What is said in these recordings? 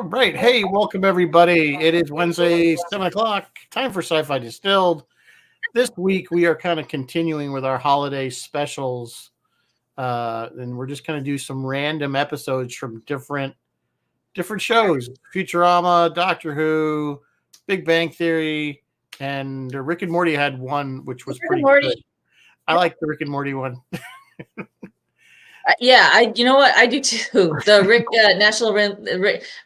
All right. Hey, welcome everybody. It is Wednesday, 7 o'clock. Time for Sci-Fi Distilled. This week we are kind of continuing with our holiday specials. And we're just going to do some random episodes from different shows. Futurama, Doctor Who, Big Bang Theory, and Rick and Morty had one which was pretty good. I like the Rick and Morty one. You know what? I do too. The Rick National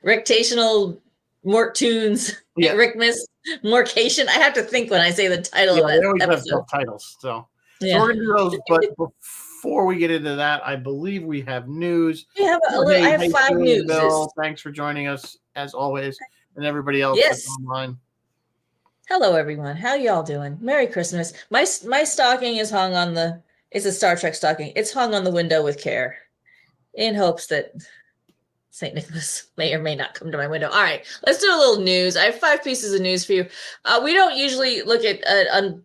Rectational Mortunes, Rickmas Morcation. I have to think when I say the title of that they always episode. have titles. So we're going to do those. But before we get into that, I believe we have news. I have 5 news. Bill, thanks for joining us as always, and everybody else that's online. Hello, everyone. How y'all doing? Merry Christmas. My stocking is hung on the. It's a Star Trek stocking. It's hung on the window with care in hopes that St. Nicholas may or may not come to my window. All right, let's do a little news. I have 5 pieces of news for you. We don't usually look at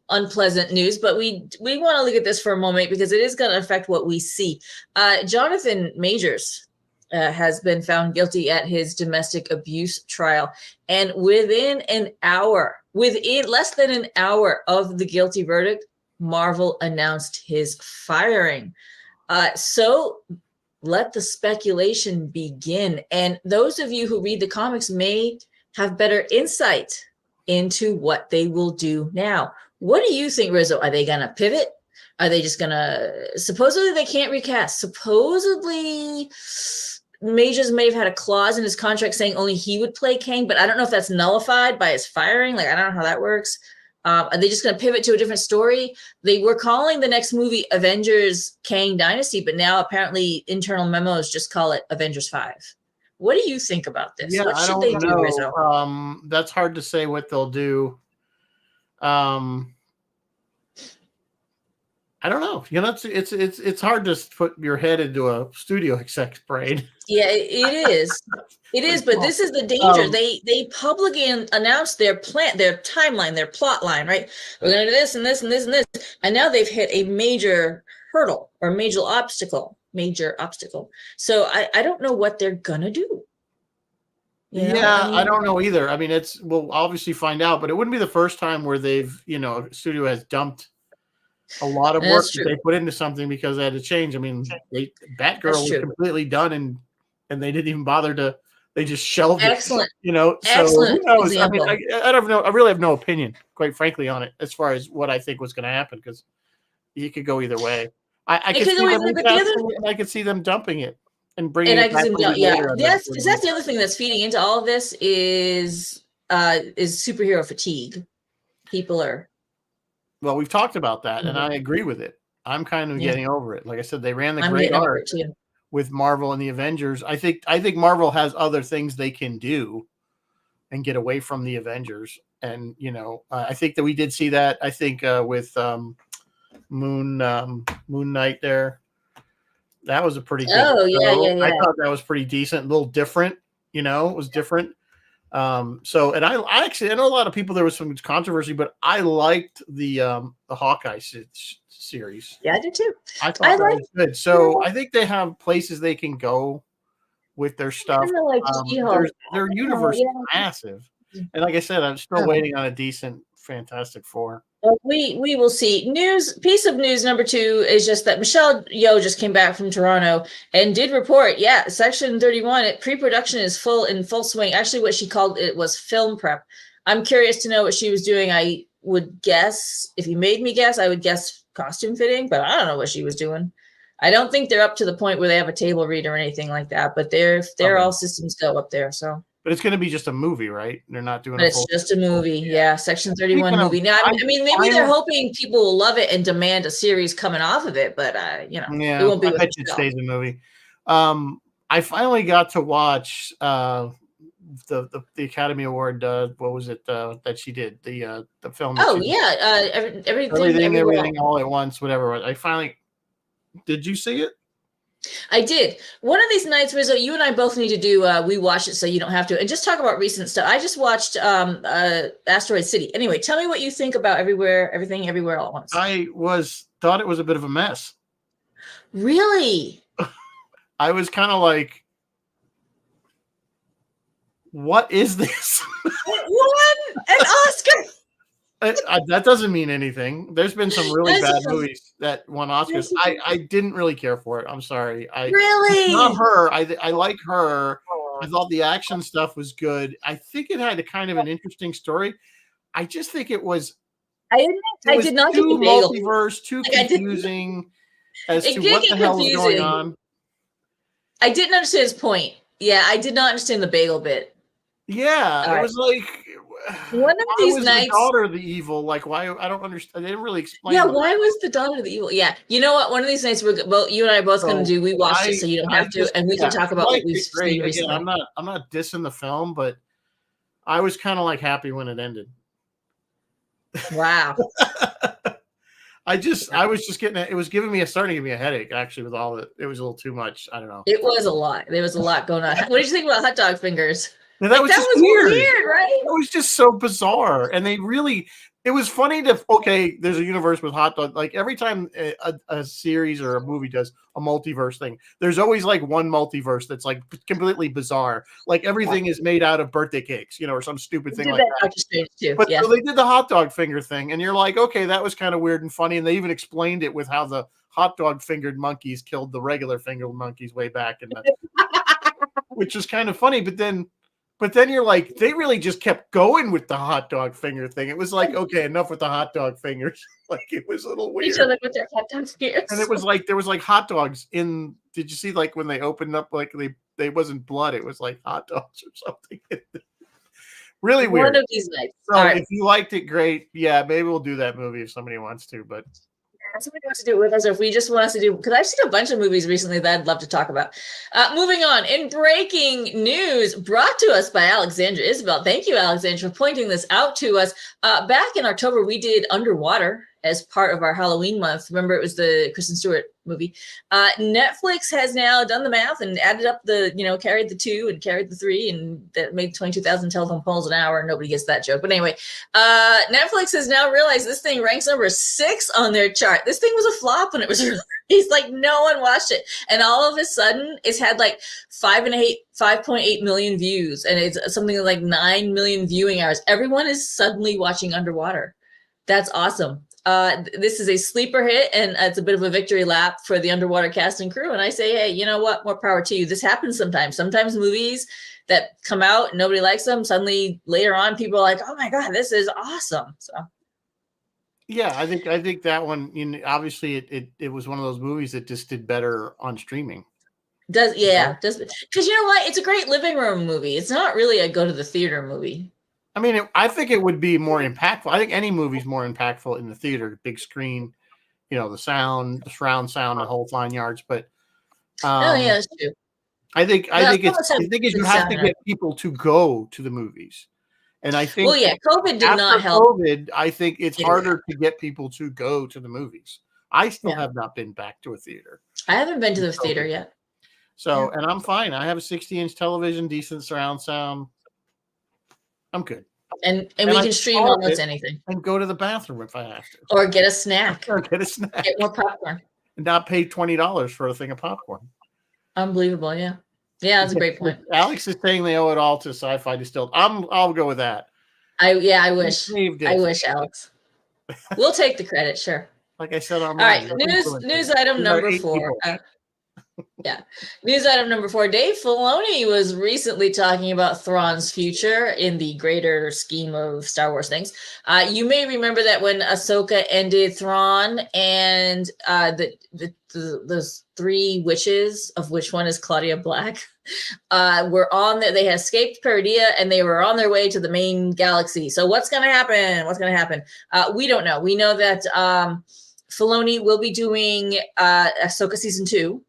unpleasant news, but we want to look at this for a moment because it is going to affect what we see. Jonathan Majors has been found guilty at his domestic abuse trial. And within less than an hour of the guilty verdict, Marvel announced his firing. So let the speculation begin. And those of you who read the comics may have better insight into what they will do now. What do you think, Rizzo? Are they going to pivot? Are they just going to... Supposedly they can't recast. Supposedly Majors may have had a clause in his contract saying only he would play Kang, but I don't know if that's nullified by his firing. Like, I don't know how that works. Are they just going to pivot to a different story? They were calling the next movie Avengers Kang Dynasty, but now apparently internal memos just call it Avengers 5. What do you think about this? Yeah, what should they do, Rizzo? That's hard to say what they'll do. I don't know. You know, it's hard to put your head into a studio exec's brain. Yeah, it is. It is, but this is the danger. They publicly announced their plan, their timeline, their plot line, right? We're going to do this and this and this and this. And now they've hit a major hurdle or major obstacle. So I don't know what they're going to do. I don't know either. I mean, we'll obviously find out, but it wouldn't be the first time where they've, a studio has dumped a lot of work that they put into something because they had to change. I mean, Batgirl was completely done and they didn't even bother to. They just shelved it. Excellent. So who knows? Example. I mean, I don't know. I really have no opinion, quite frankly, on it as far as what I think was going to happen because you could go either way. I could see them dumping it and bringing it back. That's the other thing that's feeding into all of this is superhero fatigue. People are. Well, we've talked about that, and I agree with it. I'm kind of getting over it. Like I said, they ran the great art with Marvel and the Avengers. I think Marvel has other things they can do and get away from the Avengers. And, I think that we did see that, I think, with Moon Knight there. That was a pretty good show. I thought that was pretty decent, a little different, it was different. And I actually, I know a lot of people, there was some controversy, but I liked the Hawkeye series. Yeah, I did too. I thought that was good. So I think they have places they can go with their stuff. Their universe is massive. And like I said, I'm still waiting on a decent Fantastic Four. Well, we will see. Piece of news number 2 is just that Michelle Yeoh just came back from Toronto and did report, Section 31, pre-production is in full swing. Actually, what she called it was film prep. I'm curious to know what she was doing. I would guess, if you made me guess, I would guess costume fitting, but I don't know what she was doing. I don't think they're up to the point where they have a table read or anything like that, but they're all systems go up there, so. But it's going to be just a movie, right? They're not doing. It's just a movie, Section 31 movie. Now, I mean, maybe they're hoping people will love it and demand a series coming off of it, but it won't be. I bet it stays a movie. I finally got to watch the Academy Award. What was it that she did? The film. Everything all at once. Whatever. I finally. Did you see it? I did. One of these nights, Rizzo, you and I both need to do we watch it so you don't have to, and just talk about recent stuff. I just watched Asteroid City. Anyway, tell me what you think about Everything Everywhere All at Once. I thought it was a bit of a mess. Really? I was kind of like, What is this? It won an Oscar. That doesn't mean anything. There's been some really bad movies that won Oscars. I didn't really care for it. I'm sorry. Really? Not her. I like her. I thought the action stuff was good. I think it had a kind of an interesting story. I just think it was. I did not get the multiverse, too confusing as to what the hell was going on. I didn't understand his point. Yeah, I did not understand the bagel bit. Yeah, it was like one of these nights. The daughter the evil? Like, why? I don't understand. They didn't really explain. Yeah, why was the daughter the evil? Yeah, you know what? One of these nights you and I are both going to do. We watched it, so you don't have to, and we can talk about what we've seen recently. Again, I'm not dissing the film, but I was kind of like happy when it ended. Wow. I was just getting it was starting to give me a headache actually with all it was a little too much. I don't know. It was a lot. There was a lot going on. What did you think about hot dog fingers? Now, that was weird, right? It was just so bizarre. And it was funny there's a universe with hot dog. Like every time a series or a movie does a multiverse thing, there's always like one multiverse that's like completely bizarre. Like everything is made out of birthday cakes, or some stupid thing like that. Too. But so they did the hot dog finger thing, and you're like, okay, that was kind of weird and funny. And they even explained it with how the hot dog fingered monkeys killed the regular fingered monkeys way back in the which was kind of funny. But then you're like, they really just kept going with the hot dog finger thing. It was like, okay, enough with the hot dog fingers. Like it was a little weird. Each other with their hot dog fingers. And it was like there was like hot dogs in. Did you see like when they opened up like they wasn't blood? It was like hot dogs or something. Really weird. One of these nights. So if you liked it, great. Yeah, maybe we'll do that movie if somebody wants to. But somebody wants to do it with us, or if we just want us to do, because I've seen a bunch of movies recently that I'd love to talk about. Moving on, in breaking news, brought to us by Alexandra Isabel. Thank you, Alexandra, for pointing this out to us. Back in October, we did Underwater as part of our Halloween month. Remember, it was the Kristen Stewart movie. Netflix has now done the math and added up carried the 2 and carried the 3, and that made 22,000 telephone poles an hour. Nobody gets that joke. But anyway, Netflix has now realized this thing ranks number 6 on their chart. This thing was a flop when it was released. Like no one watched it. And all of a sudden it's had like 5.8 million views, and it's something like 9 million viewing hours. Everyone is suddenly watching Underwater. That's awesome. This is a sleeper hit, and it's a bit of a victory lap for the Underwater cast and crew. And I say, hey, you know what? More power to you. This happens sometimes. Sometimes movies that come out and nobody likes them, suddenly later on, people are like, oh my God, this is awesome. So. Yeah, I think that one, obviously it was one of those movies that just did better on streaming. Because you know what? It's a great living room movie. It's not really a go to the theater movie. I mean, I think it would be more impactful. I think any movie's more impactful in the theater, big screen, the sound, the surround sound, the whole 9 yards. But that's true. I think you have to get people to go to the movies, and I think COVID did not help. COVID, I think it's harder to get people to go to the movies. I still have not been back to a theater. I haven't been to the theater yet. So, and I'm fine. I have a 60-inch television, decent surround sound. I'm good. And we can stream almost anything. And go to the bathroom if I have to. Or get a snack. Get more popcorn. And not pay $20 for a thing of popcorn. Unbelievable, yeah. Yeah, that's a great point. Alex is saying they owe it all to Sci-Fi Distilled. I'll go with that. I wish. I wish, Alex. We'll take the credit, sure. Like I said, all right, news item number 4. News item number 4. Dave Filoni was recently talking about Thrawn's future in the greater scheme of Star Wars things. You may remember that when Ahsoka ended, Thrawn and those 3 witches, of which one is Claudia Black, were on there. They had escaped Peridea and they were on their way to the main galaxy. So what's going to happen? We don't know. We know that Filoni will be doing Ahsoka season 2.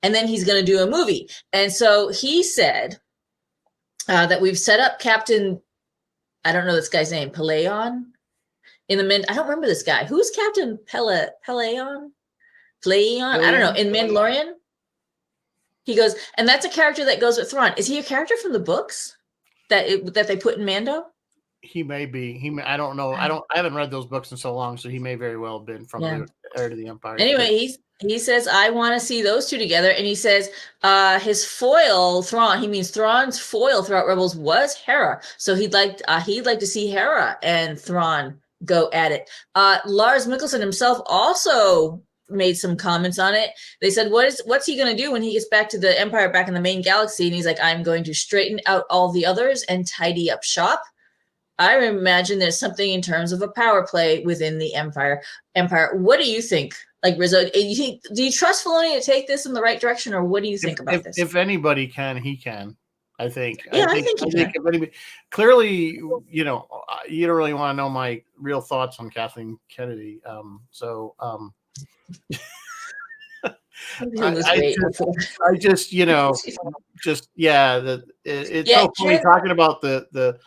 And then he's going to do a movie. And so he said that we've set up Captain, I don't know this guy's name, Peleon? I don't remember this guy. Who's Captain Peleon? I don't know. In Mandalorian? He goes, and that's a character that goes with Thrawn. Is he a character from the books that they put in Mando? He may be. I don't know. I haven't read those books in so long, so he may very well have been from the Heir to the Empire. Anyway, He says, I want to see those two together. And he says his foil, Thrawn, he means Thrawn's foil throughout Rebels was Hera. So he'd like to see Hera and Thrawn go at it. Lars Mikkelsen himself also made some comments on it. They said, what's he going to do when he gets back to the Empire, back in the main galaxy? And he's like, I'm going to straighten out all the others and tidy up shop. I imagine there's something in terms of a power play within the Empire. What do you think? Like, Rizzo, do you trust Filoni to take this in the right direction, or what do you think about this? If anybody can, he can. I think. Yeah, I think if anybody, clearly, you don't really want to know my real thoughts on Kathleen Kennedy. I just, it's so funny talking about the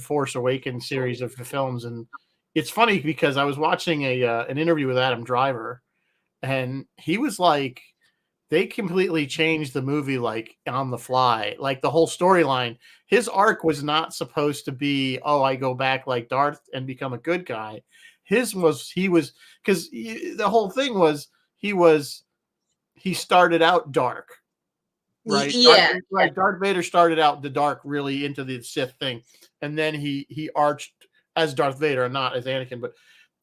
Force Awakens series of films, and it's funny because I was watching an interview with Adam Driver, and he was like, they completely changed the movie like on the fly, like the whole storyline. His arc was not supposed to be, oh, I go back like Darth and become a good guy. His was because the whole thing was he started out dark. Right. Yeah. Darth Vader started out the dark, really into the Sith thing, and then he arched as Darth Vader, and not as Anakin.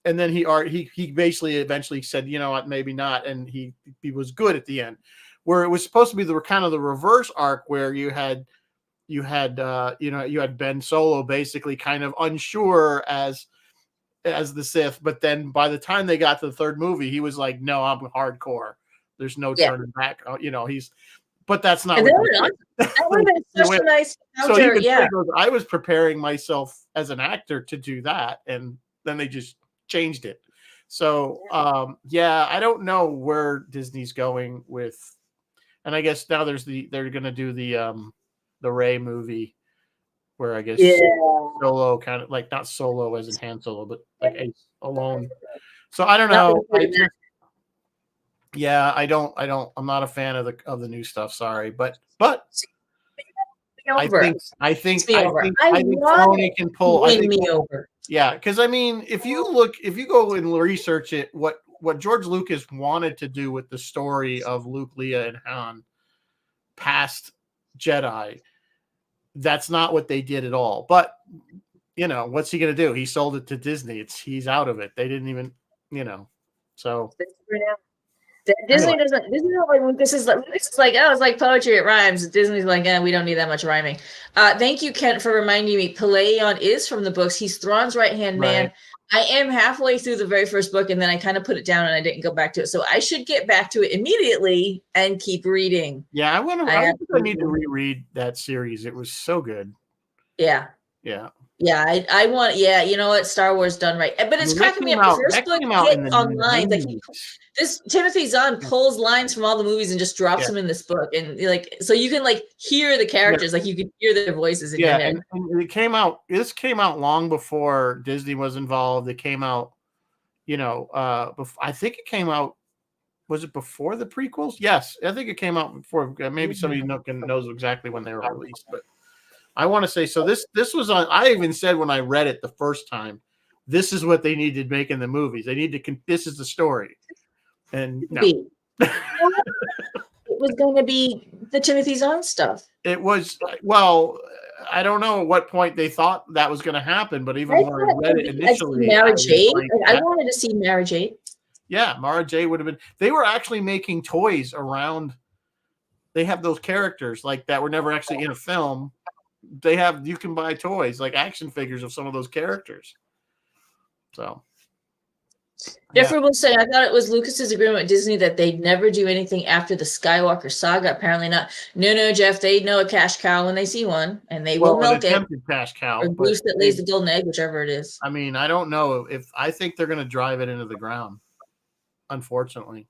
And then he basically eventually said, you know what, maybe not, and he was good at the end. Where it was supposed to be the kind of the reverse arc, where you had Ben Solo basically kind of unsure as the Sith, but then by the time they got to the third movie, he was like, no, I'm hardcore. There's no turning back. But that's not. That would have been such a nice encounter. So I was preparing myself as an actor to do that, and then they just changed it. So I don't know where Disney's going with, and I guess now they're going to do the Rey movie, where I guess Solo kind of like, not Solo as in Han Solo, but like alone. So I don't know. I'm not a fan of the new stuff. Sorry, but I think Filoni can pull. Win me over. Yeah, because I mean, if you go and research it, what George Lucas wanted to do with the story of Luke, Leia, and Han past Jedi, that's not what they did at all. But what's he going to do? He sold it to Disney. He's out of it. They didn't even, so. Disney doesn't. Disney like, this is like it's like poetry. It rhymes. Disney's like, we don't need that much rhyming. Thank you, Kent, for reminding me. Peleion is from the books. He's Thrawn's right hand man. I am halfway through the very first book, and then I kind of put it down and I didn't go back to it. So I should get back to it immediately and keep reading. Yeah, I need to reread that series. It was so good. Yeah. Yeah. Yeah, I want. Yeah, you know what? Star Wars done right, but it's cracking me up. The first book hit online. Like this, Timothy Zahn pulls lines from all the movies and just drops them in this book, and so you can hear the characters, like you can hear their voices in your head. And it came out. This came out long before Disney was involved. It came out, I think it came out. Was it before the prequels? Yes, I think it came out before. Maybe somebody knows exactly when they were released, but. I want to say, so this was on, I even said when I read it the first time, this is what they needed to make in the movies. They need to, this is the story. And no. It was going to be the Timothy Zahn stuff. It was, well, I don't know at what point they thought that was going to happen, but even when I read it initially. Mara Jade? I wanted to see Mara Jade. Yeah, Mara Jade would have been, they were actually making toys around, they have those characters like that were never actually in a film. You can buy toys like action figures of some of those characters. So Jeffrey will say, I thought it was Lucas's agreement with Disney that they'd never do anything after the Skywalker saga. Apparently not. No, Jeff, they know a cash cow when they see one, and they will milk it. Cash cow, or goose that lays the golden egg, whichever it is. I mean, I don't know I think they're going to drive it into the ground, unfortunately.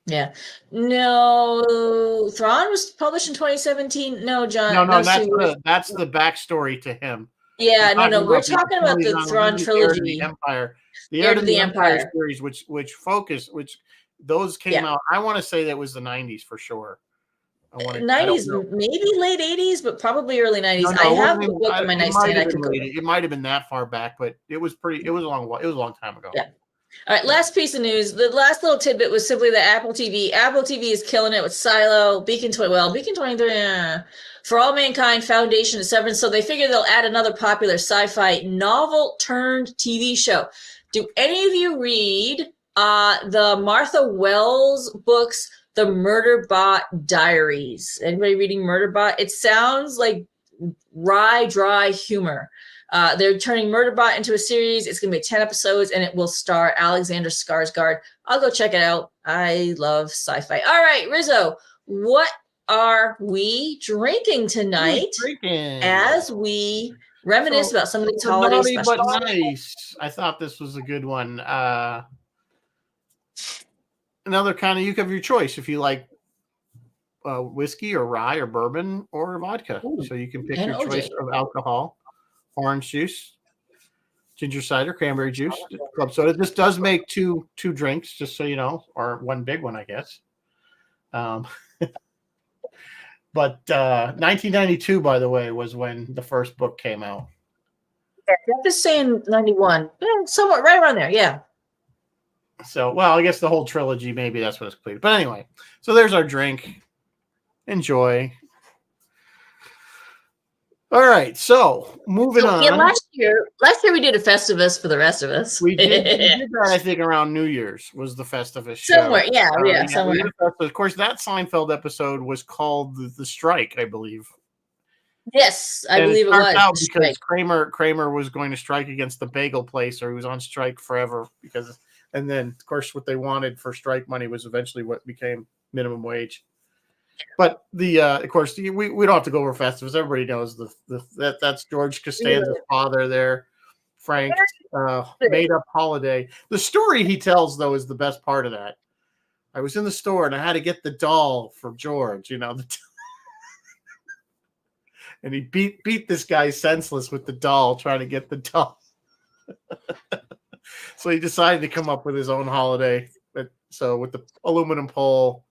Yeah. No, Thrawn was published in 2017. No, John. No, that's the backstory to him. Yeah, no. We're talking about the Thrawn trilogy. The Empire. The Heir to the Empire series, which those came out. I want to say that was the 90s for sure. 90s, maybe late 80s, but probably early 90s. No, I have the book on my nightstand. It might have been that far back, but it was a long time ago. Yeah. All right, last piece of news. The last little tidbit was simply that Apple TV is killing it with Silo, Beacon 23, For All Mankind, Foundation, and Severance. So they figure they'll add another popular sci-fi novel turned TV show. Do any of you read the Martha Wells books, The Murderbot Diaries? Anybody reading Murderbot? It sounds like wry, dry humor. They're turning Murderbot into a series. It's going to be 10 episodes, and it will star Alexander Skarsgård. I'll go check it out. I love sci-fi. All right, Rizzo, what are we drinking tonight as we reminisce about some of these holiday specials? But nice. I thought this was a good one. Another kind of, you have your choice if you like whiskey or rye or bourbon or vodka. Ooh, so you can pick your choice of alcohol. Orange juice, ginger cider, cranberry juice, club soda. This does make two drinks, just so you know, or one big one, I guess. But 1992, by the way, was when the first book came out. Yeah, I'm just saying 91, somewhat right around there, yeah. So, well, I guess the whole trilogy, maybe that's what it's completed. But anyway, so there's our drink. Enjoy. All right, so moving on. Yeah, last year we did a Festivus for the rest of us. We did that, I think, around New Year's was the Festivus show. Somewhere, yeah, somewhere. Of course, that Seinfeld episode was called the Strike, I believe. Yes, I believe it was. Out because Kramer was going to strike against the bagel place, or he was on strike forever and then, of course, what they wanted for strike money was eventually what became minimum wage. But of course, we don't have to go over Festivus. Everybody knows that's George Costanza's father there, Frank, made up holiday. The story he tells, though, is the best part of that. I was in the store and I had to get the doll for George, and he beat this guy senseless with the doll, trying to get the doll. So he decided to come up with his own holiday. So with the aluminum pole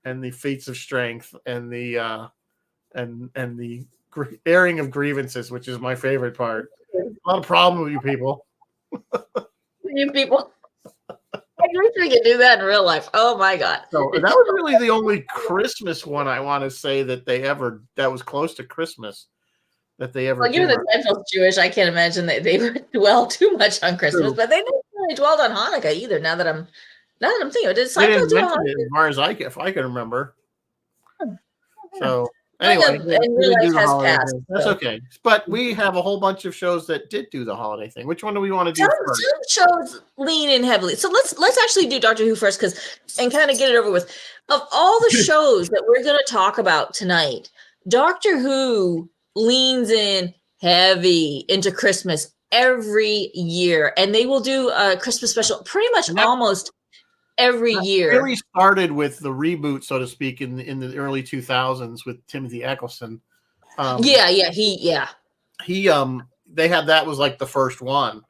and the feats of strength and the airing of grievances, which is my favorite part. A lot of problem with you people. You people. I wish we could do that in real life. Oh my God. So that was really the only Christmas one I want to say that was close to Christmas that they ever. Well, given that Seinfeld's Jewish, I can't imagine that they would dwell too much on Christmas, but they didn't really dwell on Hanukkah either. Now that I'm thinking, did Seinfeld do Hanukkah? As far as I can remember. So anyway, and real life has passed. That's okay. But we have a whole bunch of shows that did do the holiday thing. Which one do we want to do first? Some shows lean in heavily. So let's actually do Doctor Who first, and kind of get it over with. Of all the shows that we're going to talk about tonight, Doctor Who leans in heavy into Christmas every year, and they will do a Christmas special pretty much almost every year. It really started with the reboot, so to speak, in the early 2000s with Timothy Eccleston. They had that was like the first one.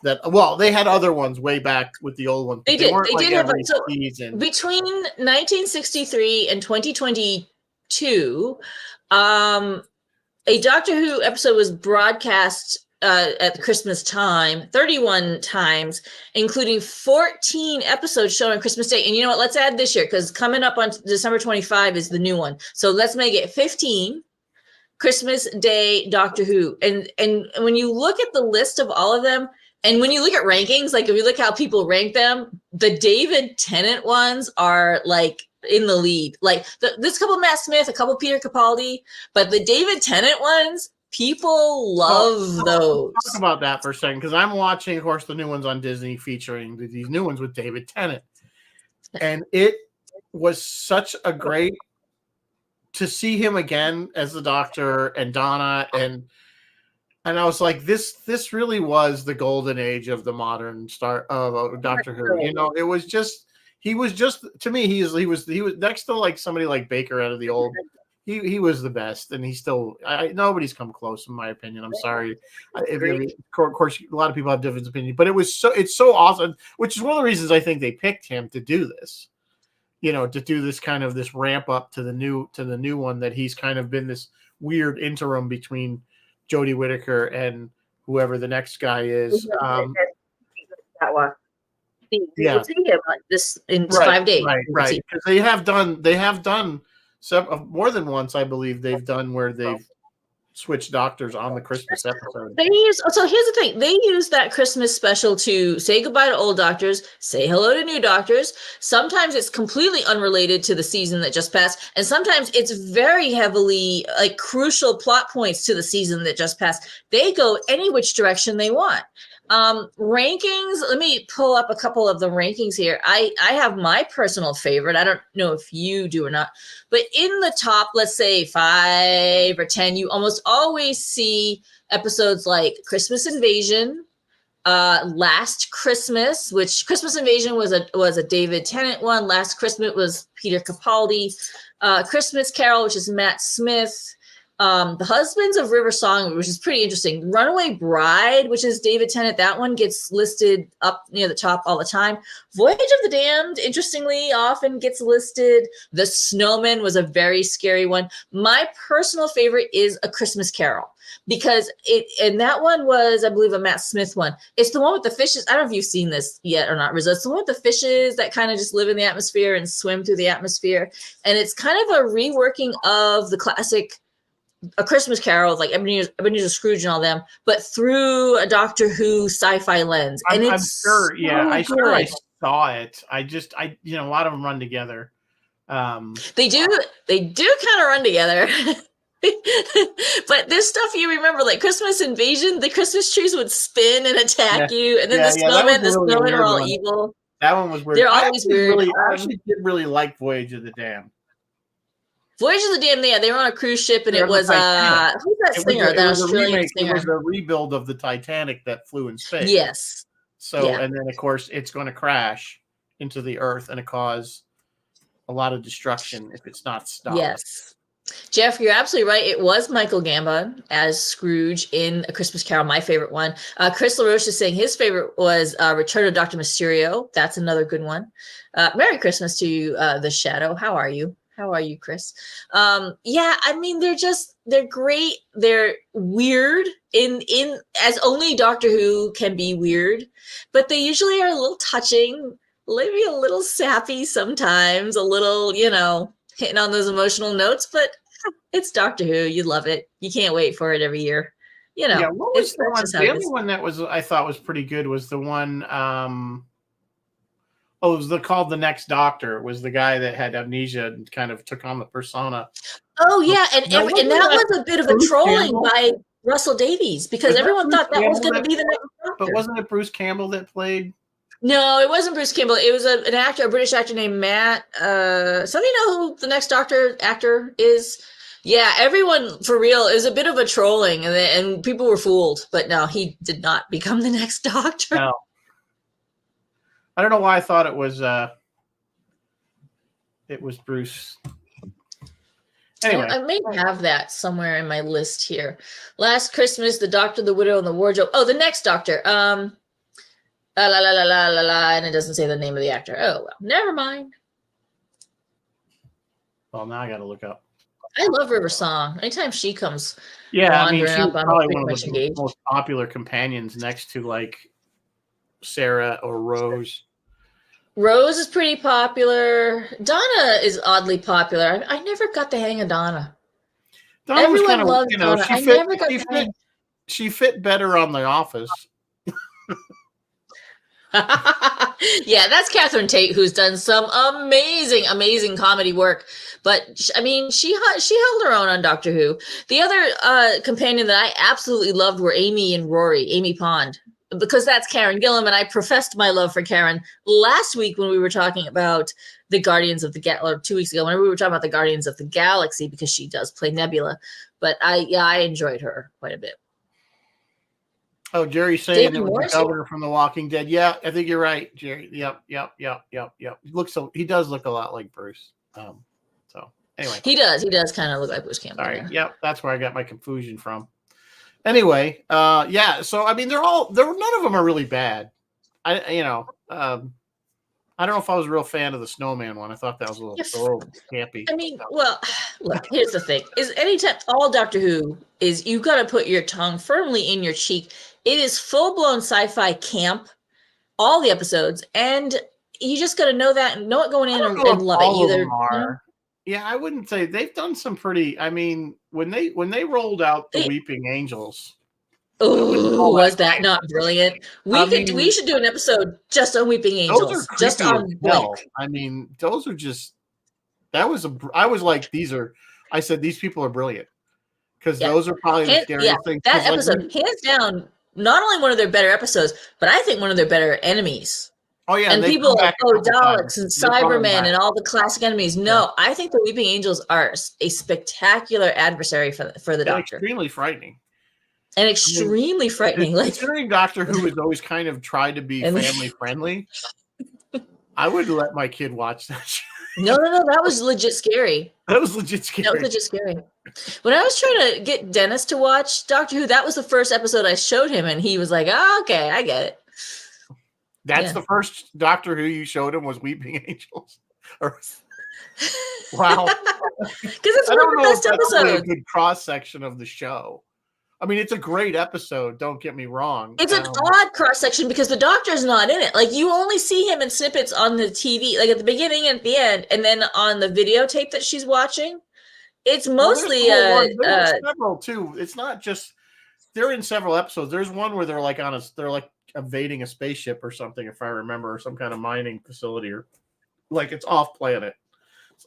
They had other ones way back with the old one. They did have season. Between 1963 and 2022, a Doctor Who episode was broadcast at Christmas time 31 times, including 14 episodes showing Christmas Day. And you know what? Let's add this year, because coming up on December 25 is the new one. So let's make it 15 Christmas Day Doctor Who. And when you look at the list of all of them, and when you look at rankings, like if you look how people rank them, the David Tennant ones are like in the lead. Like this couple Matt Smith, a couple Peter Capaldi, but the David Tennant ones, people love those. Talk about that for a second, because I'm watching, of course, the new ones on Disney featuring these new ones with David Tennant, and it was such a great to see him again as the Doctor and Donna, and I was like, this really was the golden age of the modern start of Doctor Who. It was just. He was just, to me, he was next to like somebody like Baker out of the old. He was the best, and he's still. Nobody's come close, in my opinion. I'm sorry. Of course, a lot of people have different opinions, but it's so awesome. Which is one of the reasons I think they picked him to do this. To do this kind of this ramp up to the new one, that he's kind of been this weird interim between Jodie Whittaker and whoever the next guy is. That one. will see him like this in 5 days. Right. Because they have done some more than once, I believe they've done where they've switched doctors on the Christmas episode. So here's the thing. They use that Christmas special to say goodbye to old doctors, say hello to new doctors. Sometimes it's completely unrelated to the season that just passed. And sometimes it's very heavily like crucial plot points to the season that just passed. They go any which direction they want. Rankings, let me pull up a couple of the rankings here. I have my personal favorite. I don't know if you do or not, but in the top, let's say 5 or 10, you almost always see episodes like Christmas Invasion, Last Christmas, which Christmas Invasion was a David Tennant one. Last Christmas was Peter Capaldi. Christmas Carol, which is Matt Smith. The Husbands of River Song, which is pretty interesting. Runaway Bride, which is David Tennant. That one gets listed up near the top all the time. Voyage of the Damned, interestingly, often gets listed. The Snowman was a very scary one. My personal favorite is A Christmas Carol because and that one was, I believe, a Matt Smith one. It's the one with the fishes. I don't know if you've seen this yet or not, Rizzo. It's the one with the fishes that kind of just live in the atmosphere and swim through the atmosphere. And it's kind of a reworking of the classic A Christmas Carol, like Ebenezer Scrooge and all them, but through a Doctor Who sci-fi lens. And I'm sure, I saw it. I a lot of them run together. They do kind of run together. But there's stuff you remember, like Christmas Invasion, the Christmas trees would spin and attack you, and then the snowmen are all evil. That one was weird. They're always weird. I actually did really like Voyage of the Damned. Voyage of the Damned, they were on a cruise ship, and it was who's that singer? That Australian singer. It was a rebuild of the Titanic that flew in space. Yes. So, and then of course it's going to crash into the earth and cause a lot of destruction if it's not stopped. Yes. Jeff, you're absolutely right. It was Michael Gambon as Scrooge in A Christmas Carol, my favorite one. Chris LaRoche is saying his favorite was Return of Dr. Mysterio. That's another good one. Merry Christmas to you, The Shadow. How are you? How are you, Chris? I mean, they're great. They're weird in as only Doctor Who can be weird, but they usually are a little touching, maybe a little sappy sometimes, a little, hitting on those emotional notes, but it's Doctor Who. You love it. You can't wait for it every year. What was the one? The only one that I thought was pretty good was the one. It was called The Next Doctor. It was the guy that had amnesia and kind of took on the persona. Oh yeah, and that was a bit of a trolling by Russell Davies because everyone thought that was going to be the next Doctor. But wasn't it Bruce Campbell that played? No, it wasn't Bruce Campbell. It was an actor, a British actor named Matt. Some of you know who the Next Doctor actor is? Yeah, everyone, for real, is a bit of a trolling, and people were fooled. But no, he did not become the Next Doctor. No. I don't know why I thought it was Bruce. Anyway. I may have that somewhere in my list here. Last Christmas, The Doctor, the Widow, and the Wardrobe. Oh, The Next Doctor. And it doesn't say the name of the actor. Oh, well, never mind. Well, now I got to look up. I love River Song. Anytime she comes, she's probably one of the most popular companions next to like Sarah or Rose. Rose is pretty popular. Donna is oddly popular. I never got the hang of Donna. Everyone loves Donna. She fit better on The Office. Yeah, that's Catherine Tate, who's done some amazing comedy work. But I mean, she held her own on Doctor Who. The other companion that I absolutely loved were Amy and Rory, Amy Pond, because that's Karen Gillan, and I professed my love for Karen last week when we were talking about the Guardians of the or 2 weeks ago, whenever we were talking about the Guardians of the Galaxy, because she does play Nebula. But I enjoyed her quite a bit. Oh, Jerry's saying it was the governor from The Walking Dead. Yeah, I think you're right, Jerry. Yep. He does look a lot like Bruce. So anyway, he does kind of look like Bruce Campbell. Sorry. Yep, that's where I got my confusion from. Anyway, so I mean, none of them are really bad. I don't know if I was a real fan of the Snowman one. I thought that was a little campy. I mean, well, look, here's the thing: is anytime all Doctor Who is, you got to put your tongue firmly in your cheek. It is full blown sci-fi camp, all the episodes, and you just got to know that and know it going in and love all it. Either, of them are. Yeah, I wouldn't say they've done some pretty. I mean, when they rolled out the Weeping Angels. Oh, was that not brilliant? We should do an episode just on Weeping Angels. Those are just on hell. I mean, those are just. I was like, I said these people are brilliant because those are probably the scariest things. That episode, hands down, not only one of their better episodes, but I think one of their better enemies. Oh yeah, and people like Daleks and Cybermen and all the classic enemies. No, I think the Weeping Angels are a spectacular adversary for the Doctor. Extremely frightening. And extremely frightening. Like considering Doctor Who has always kind of tried to be family friendly, I would let my kid watch that show. No, that was legit scary. That was legit scary. When I was trying to get Dennis to watch Doctor Who, that was the first episode I showed him, and he was like, "Oh, okay, I get it." That's the first Doctor Who you showed him was Weeping Angels. Wow, because it's one of the best episodes. A good cross section of the show. I mean, it's a great episode. Don't get me wrong. It's an odd cross section because the Doctor's not in it. Like you only see him in snippets on the TV, like at the beginning and at the end, and then on the videotape that she's watching, it's mostly several too. It's not just they're in several episodes. There's one where they're like evading a spaceship or something, if I remember, or some kind of mining facility, or like it's off planet.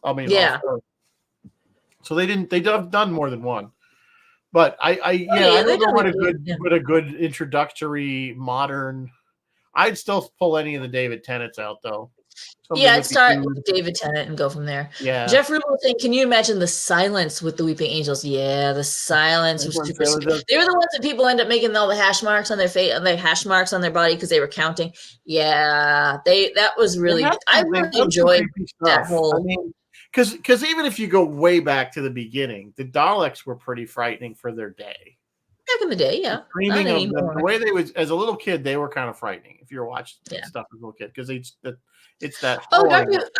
I mean, so they've done more than one. But I don't know what a good introductory modern. I'd still pull any of the David Tennants out though. I'd start with David Tennant and go from there. Yeah. Jeff Rubel saying, can you imagine the silence with the Weeping Angels? Yeah, the silence was super scary. They were the ones that people end up making all the hash marks on their face, and the hash marks on their body because they were counting. Yeah, that was really. I really enjoyed that whole. I mean, because even if you go way back to the beginning, the Daleks were pretty frightening for their day. Back in the day, yeah. The way they was as a little kid, they were kind of frightening if you're watching stuff as a little kid because it's that.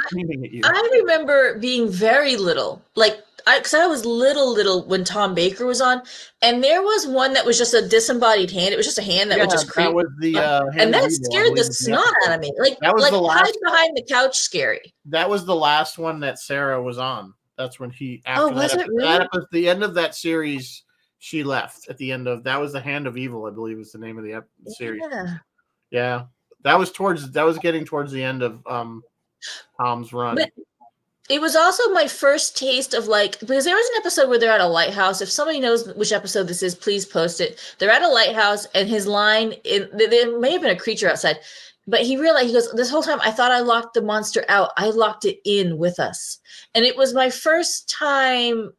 Screaming at you. I remember being very little, because I was little when Tom Baker was on, and there was one that was just a disembodied hand. It was just a hand that would just creep. That was the and that scared the snot out of me. Like that was the last, hide behind the couch scary. That was the last one that Sarah was on. That's when he was it really? That was the end of that series. She left at the end of that was the Hand of Evil, I believe, was the name of the series. Yeah. That was getting towards the end of Tom's run. But it was also my first taste of because there was an episode where they're at a lighthouse. If somebody knows which episode this is, please post it. They're at a lighthouse, and his line, there may have been a creature outside, but he goes, this whole time I thought I locked the monster out. I locked it in with us. And it was my first time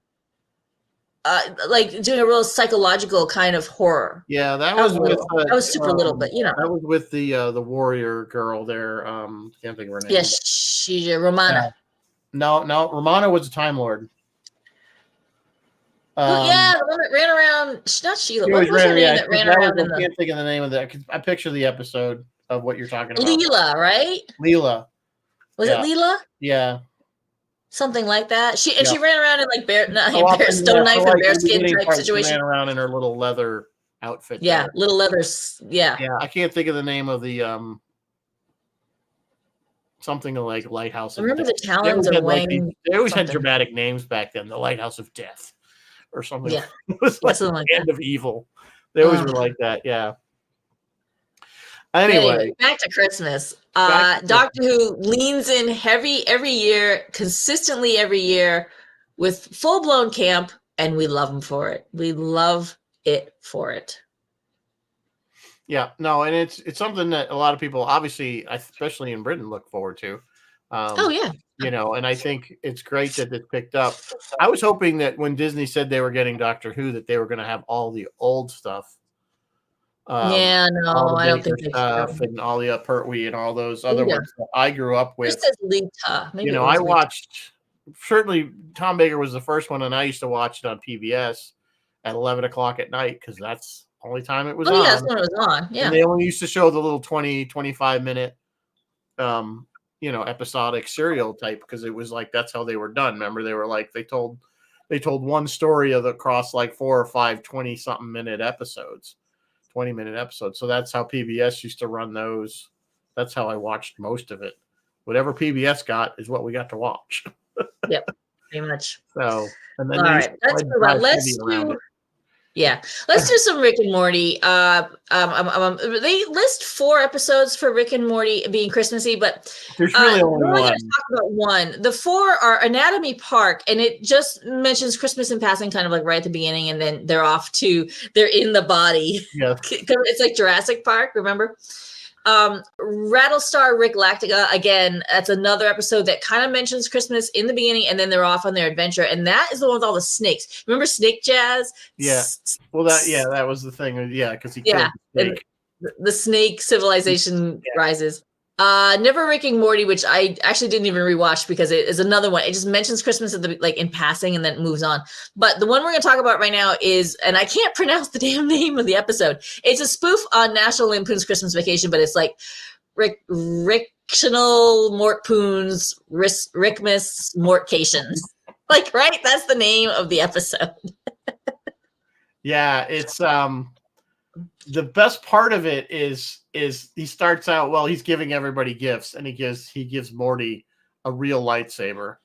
doing a real psychological kind of horror. Yeah, that was with I was super little, but that was with the warrior girl there. Can't think of her name. Yes, she's Romana. No, Romana was a Time Lord. The one that ran around. Not Sheila. What was her name that ran around? I can't think of the name of that. I picture the episode of what you're talking about. Leela, right? Leela. Was it Leela? Yeah. Something like that. She ran around in stone knife and bearskin type situation. She ran around in her little leather outfit. Yeah, little leathers. Yeah. Yeah, I can't think of the name of the something like Lighthouse. I remember the Talons of Wayne. They always had dramatic names back then. The Lighthouse of Death, or something. Yeah, it was like the End of Evil. They always were like that. Yeah. Anyway, back to Christmas. Doctor Who leans in heavy every year, consistently every year, with full-blown camp, and we love them for it. We love it for it. Yeah, no, and it's something that a lot of people, obviously, especially in Britain, look forward to. And I think it's great that this picked up. I was hoping that when Disney said they were getting Doctor Who, that they were going to have all the old stuff. I don't think stuff and all the Pertwee and all those other ones that I grew up with. Just as Lita. I watched. Certainly, Tom Baker was the first one, and I used to watch it on PBS at 11 o'clock at night because that's the only time it was on. Yeah, that's when it was on. Yeah, and they only used to show the little 20, 25-minute, episodic serial type because it was like that's how they were done. Remember, they were like they told one story across like 4 or 5 20-something minute episodes. 20-minute episodes. So that's how PBS used to run those That's how I watched most of it. Whatever PBS got is what we got to watch. Yep, pretty much. So, and then all right, let's move on. Let's do. Yeah, let's do some Rick and Morty. They list 4 episodes for Rick and Morty being Christmassy, but there's really only one. We're going to talk about one. The 4 are Anatomy Park, and it just mentions Christmas in passing, kind of like right at the beginning, and then they're in the body. Yeah, it's like Jurassic Park. Remember? Rattlestar Rick Lactica, again, that's another episode that kind of mentions Christmas in the beginning, and then they're off on their adventure, and that is the one with all the snakes. Remember Snake Jazz? Yeah. Well, that was the thing. Yeah, because he killed the snake. The snake civilization rises. Never Rick and Morty, which I actually didn't even rewatch because it is another one. It just mentions Christmas in passing and then it moves on. But the one we're going to talk about right now is, and I can't pronounce the damn name of the episode. It's a spoof on National Lampoon's Christmas Vacation, but it's like Rictional Mortpoons Rickmas Mortcations. Like, right? That's the name of the episode. Yeah, it's the best part of it is he starts out, well, he's giving everybody gifts, and he gives Morty a real lightsaber.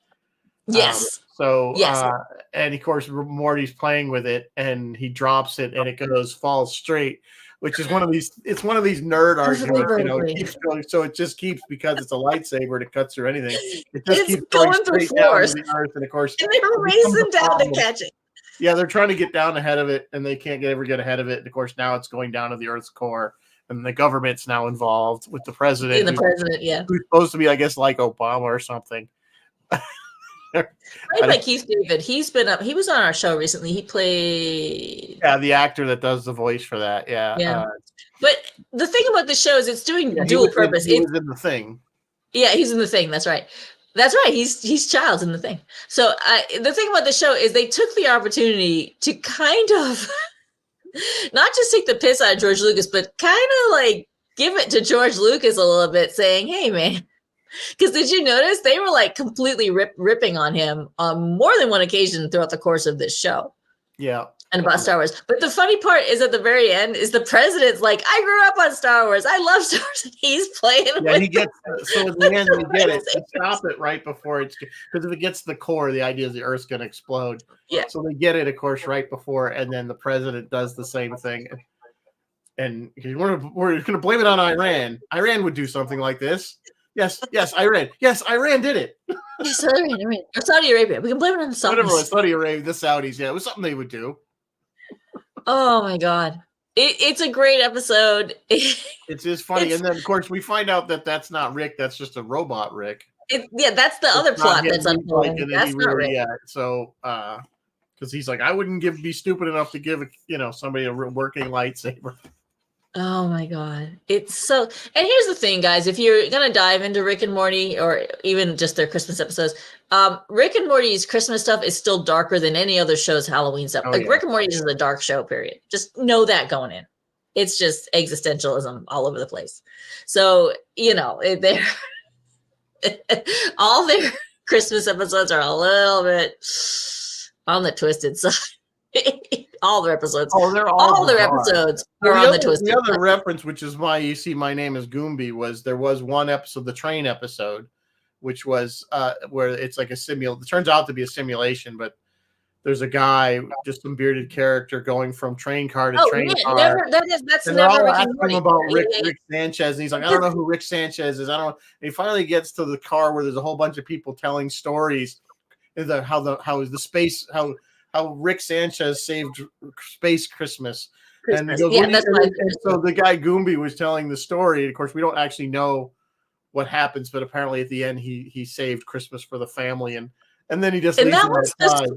Yes. And of course Morty's playing with it, and he drops it, and it falls straight, which is one of these nerd arguments, keeps going, so it just keeps, because it's a lightsaber, it cuts through anything. It just keeps going straight down to the earth, and of course, and they're racing down to catch it. Yeah, they're trying to get down ahead of it, and they can't ever get ahead of it. And of course, now it's going down to the Earth's core, and the government's now involved with the president. Who's supposed to be, I guess, like Obama or something. Played by Keith David. He's been up. He was on our show recently. He played. Yeah, the actor that does the voice for that. Yeah. But the thing about the show is it's doing dual purpose. He was in The Thing. Yeah, he's in The Thing. That's right. That's right. He's Childs in The Thing. So the thing about the show is they took the opportunity to kind of not just take the piss out of George Lucas, but kind of like give it to George Lucas a little bit, saying, "Hey, man." Because did you notice they were like completely ripping on him on more than one occasion throughout the course of this show? Yeah. And about Star Wars. But the funny part is at the very end is the president's like, I grew up on Star Wars. I love Star Wars. And he's playing he gets, so at the end, you get it. You stop it right before because if it gets to the core, the idea is the Earth's going to explode. Yeah. So they get it, of course, right before, and then the president does the same thing. And we're going to blame it on Iran. Iran would do something like this. Yes, Iran. Yes, Iran did it. Yes, Iran. Or Saudi Arabia. We can blame it on the Saudis. Whatever, Saudi Arabia, the Saudis. Yeah, it was something they would do. Oh my God. It's a great episode. It's just funny. And then, of course, we find out that that's not Rick. That's just a robot Rick. That's the other plot that's unfolding. That's not Rick. Yeah, so, because he's like, I wouldn't be stupid enough to give, somebody a working lightsaber. Oh my God. It's so, and here's the thing, guys, if you're going to dive into Rick and Morty or even just their Christmas episodes, Rick and Morty's Christmas stuff is still darker than any other show's Halloween stuff. Rick and Morty is a dark show, period. Just know that going in. It's just existentialism all over the place. So, they're all their Christmas episodes are a little bit on the twisted side. All their episodes. Oh, they're all their episodes are on the twisted. The other reference, which is why you see My Name is Goombie, there was one episode, the train episode, which was where it's like it turns out to be a simulation, but there's a guy, just some bearded character, going from train car to train car. That's never Rick and Morty. About Rick Sanchez, and he's like, I don't know who Rick Sanchez is. I don't know. And he finally gets to the car where there's a whole bunch of people telling stories, how Rick Sanchez saved space Christmas. And so the guy Goombie was telling the story. Of course, we don't actually know what happens, but apparently at the end he saved Christmas for the family, and then he just leaves him outside.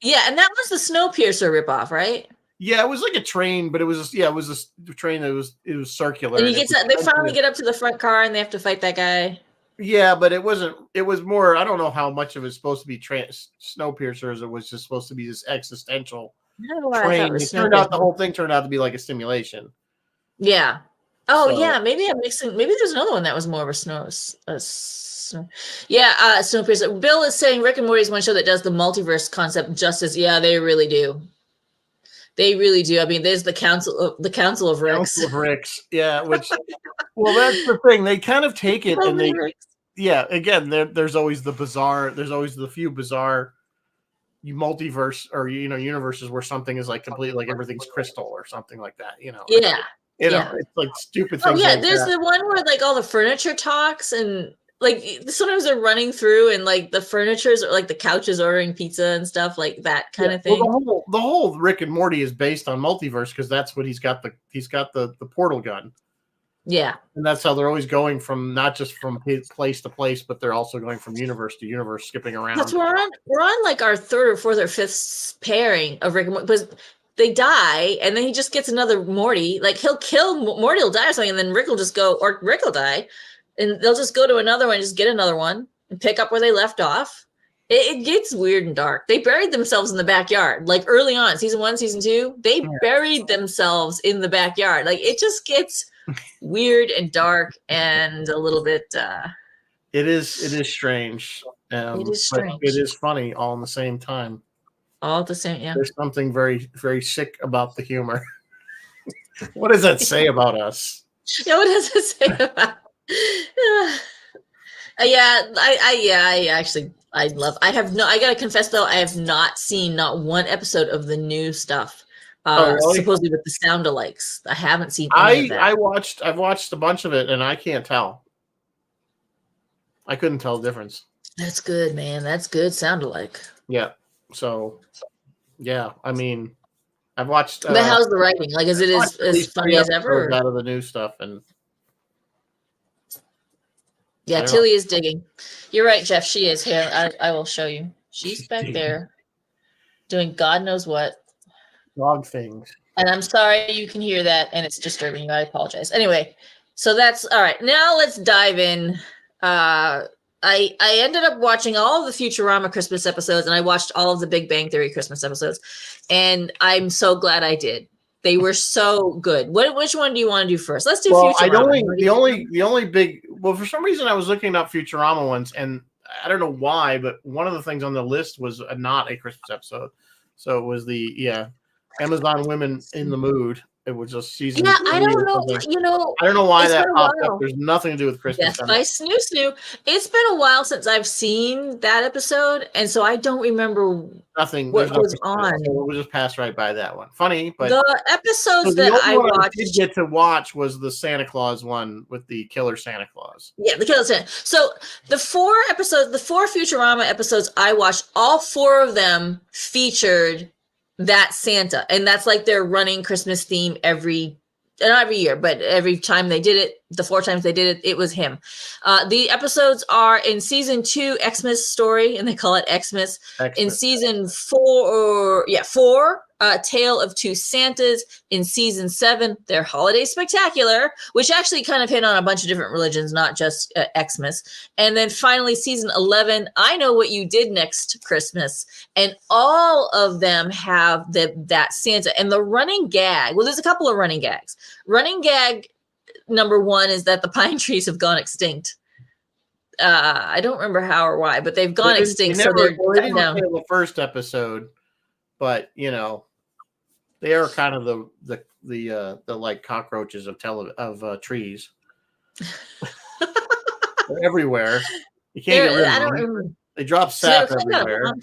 Yeah, and that was the Snowpiercer ripoff, right? Yeah, it was like a train, but it was a train that was circular. And they finally get up to the front car and they have to fight that guy. Yeah, but it wasn't. It was more. I don't know how much of it's supposed to be Snowpiercer as it was just supposed to be this existential train. The whole thing turned out to be like a simulation. Yeah. Oh, yeah. Maybe I'm mixing. Maybe there's another one that was more of a Snowpiercer. Bill is saying Rick and Morty is one show that does the multiverse concept justice. Yeah, they really do. They really do. I mean, there's the Council of Ricks. Council of Ricks. Yeah, which well, that's the thing. They kind of take it and they again, there's always the bizarre, there's always the few bizarre multiverse or universes where something is like completely like everything's crystal or something like that, Yeah. It's like stupid things. Oh yeah, like there's that. the one where like all the furniture talks and like sometimes they're running through and like the furniture's or like the couch is ordering pizza and stuff like that kind of thing. Well, the whole Rick and Morty is based on multiverse because that's what he's got the portal gun. Yeah. And that's how they're always going from not just from place to place, but they're also going from universe to universe, skipping around. That's we're on like our third or fourth or fifth pairing of Rick and Morty because they die and then he just gets another Morty. Like he'll kill Morty will die or something, and then Rick will just go, or Rick will die, and they'll just go to another one, just get another one and pick up where they left off. It gets weird and dark. They buried themselves in the backyard, like early on, season 1, season 2. They buried themselves in the backyard. Like it just gets weird and dark and a little bit. It is strange. It is strange. But it is funny all in the same time. All at the same, yeah. There's something very, very sick about the humor. What does that say about us? Yeah, what does it say about? I gotta confess though, I have not seen not one episode of the new stuff. Really? Supposedly with the sound alikes. I haven't seen any of that. I've watched a bunch of it and I can't tell. I couldn't tell the difference. That's good, man. That's good sound alike. Yeah. So yeah, I mean I've watched but how's the writing? Like is it as funny as ever? Out of the new stuff and yeah, Tilly is digging. You're right, Jeff. She is here. I will show you. She's back there doing God knows what. Dog things. And I'm sorry you can hear that and it's disturbing you. I apologize. Anyway, so that's all right. Now let's dive in. I ended up watching all of the Futurama Christmas episodes and I watched all of the Big Bang Theory Christmas episodes. And I'm so glad I did. They were so good. Which one do you want to do first? Let's do Futurama. The only big, well, for some reason I was looking up Futurama ones and I don't know why, but one of the things on the list was not a Christmas episode. So it was the Amazon Women in the Mood. It was just season. Yeah, I don't know. I don't know why that popped up. There's nothing to do with Christmas. Yes, by Snoo Snoo. It's been a while since I've seen that episode, and so I don't remember nothing. What was on. So we'll just pass right by that one. Funny, but the episodes that I watched. I did get to watch was the Santa Claus one with the Killer Santa Claus. Yeah, the Killer Santa. So the four Futurama episodes I watched, all 4 of them featured that Santa, and that's like their running Christmas theme not every year, but every time they did it, the 4 times they did it, it was him. The episodes are in season 2, Xmas Story, and they call it Xmas. In season 4, Tale of Two Santas. In season 7, their Holiday Spectacular, which actually kind of hit on a bunch of different religions, not just Xmas. And then finally, season 11, I Know What You Did Next Christmas. And all of them have that Santa. And the running gag, well, there's a couple of running gags. Running gag number 1 is that the pine trees have gone extinct. I don't remember how or why, but they've gone extinct. So they're didn't say the first episode, but they are kind of the like cockroaches of trees. They're everywhere. You can't get rid of them. Remember. They drop sap everywhere.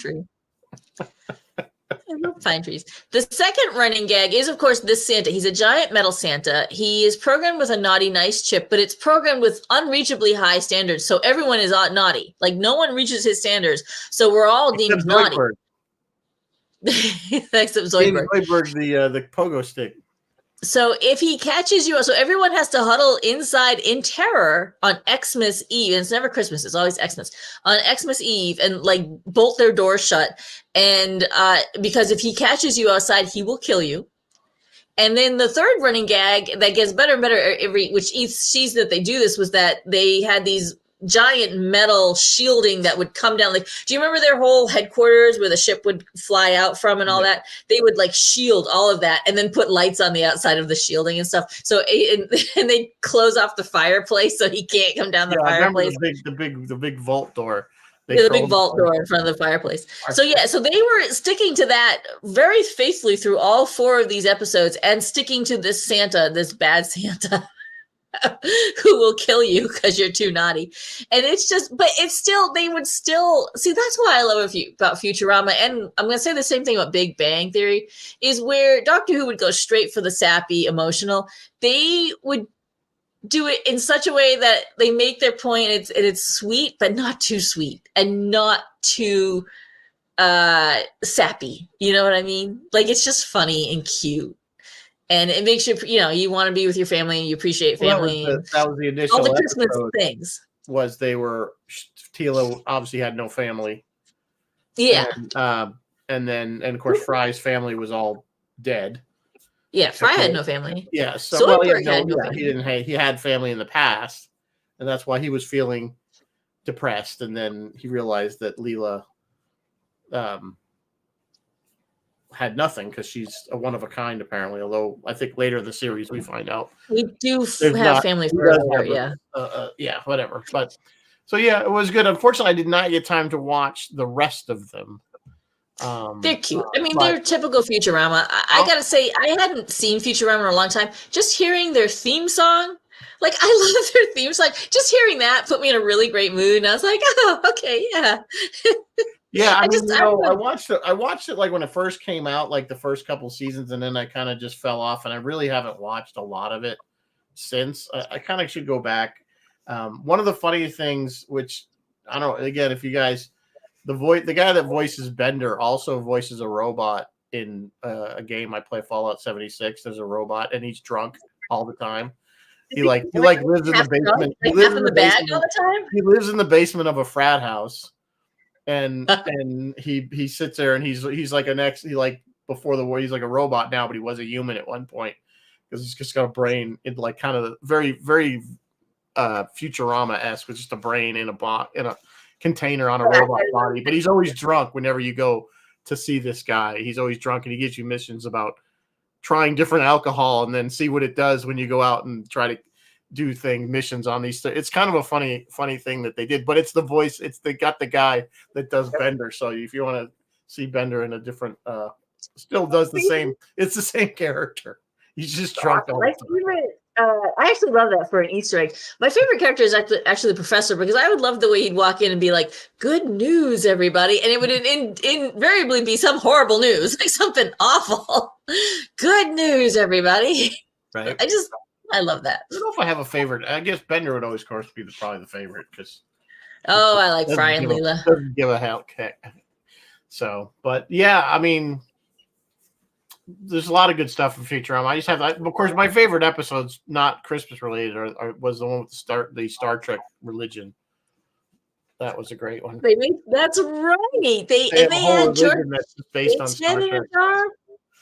I love pine trees. The second running gag is, of course, this Santa. He's a giant metal Santa. He is programmed with a naughty nice chip, but it's programmed with unreachably high standards. So everyone is naughty. Like no one reaches his standards. So we're all deemed naughty. Except Zoidberg. Zoidberg, the pogo stick. So if he catches you, so everyone has to huddle inside in terror on Xmas Eve. And it's never Christmas. It's always Xmas. On Xmas Eve and like bolt their doors shut. And because if he catches you outside, he will kill you. And then the third running gag that gets better and better which each season that they do this was that they had these giant metal shielding that would come down. Like, do you remember their whole headquarters where the ship would fly out from and all that? They would like shield all of that and then put lights on the outside of the shielding and stuff. So and they close off the fireplace so he can't come down the fireplace. The big vault door. the big vault door in front of the fireplace. So yeah, so they were sticking to that very faithfully through all 4 of these episodes, and sticking to this Santa, this bad Santa, who will kill you because you're too naughty. And it's just, but it's still, they would still see. That's why I love about Futurama, and I'm going to say the same thing about Big Bang Theory, is where Doctor Who would go straight for the sappy, emotional. They would do it in such a way that they make their point. It's sweet, but not too sweet, and not too sappy. You know what I mean? Like, it's just funny and cute. And it makes you, you want to be with your family, and you appreciate family. That was the initial all the Christmas things. Was Tila obviously had no family. Yeah. And of course Fry's family was all dead. Yeah, Fry had no family. Yeah, so he had family in the past, and that's why he was feeling depressed. And then he realized that Leela had nothing, because she's a one of a kind, apparently. Although I think later in the series we find out we do have family forever. Yeah, whatever. But so yeah, it was good. Unfortunately, I did not get time to watch the rest of them. They're cute. I mean, they're typical Futurama. I gotta say, I hadn't seen Futurama in a long time. Just hearing their theme song, like, I love their theme song. Just hearing that put me in a really great mood, and I was like, oh, okay, yeah. Yeah, I watched it like when it first came out, like the first couple seasons, and then I kind of just fell off, and I really haven't watched a lot of it since. I kind of should go back. One of the funny things, which I don't know, again, if you guys, the guy that voices Bender also voices a robot in a game I play, Fallout 76. There's a robot, and he's drunk all the time. He lives in the basement. He lives in the bag all the time. He lives in the basement of a frat house. And he sits there, and he's like before the war, he's like a robot now, but he was a human at one point, because he's just got a brain in like kind of very, very Futurama-esque, with just a brain in a container on a robot body. But he's always drunk whenever you go to see this guy. He's always drunk, and he gives you missions about trying different alcohol and then see what it does when you go out and try to do missions on these. It's kind of a funny thing that they did, but it's the voice. They got the guy that does Bender. So if you want to see Bender in a different, still does the same. It's the same character. He's just drunk. I actually love that for an Easter egg. My favorite character is actually the professor, because I would love the way he'd walk in and be like, "Good news, everybody," and it would invariably be some horrible news, like something awful. Good news, everybody. Right. I love that. I don't know if I have a favorite. I guess Bender would always, of course, be probably the favorite, because. Oh, I like Fry and Leela. Doesn't give a hell. So, but yeah, I mean, there's a lot of good stuff in Futurama. I just have, of course, my favorite episodes, not Christmas related, was the one with the Star Trek religion. That was a great one. That's right. They had Jordan that's based on Star Trek.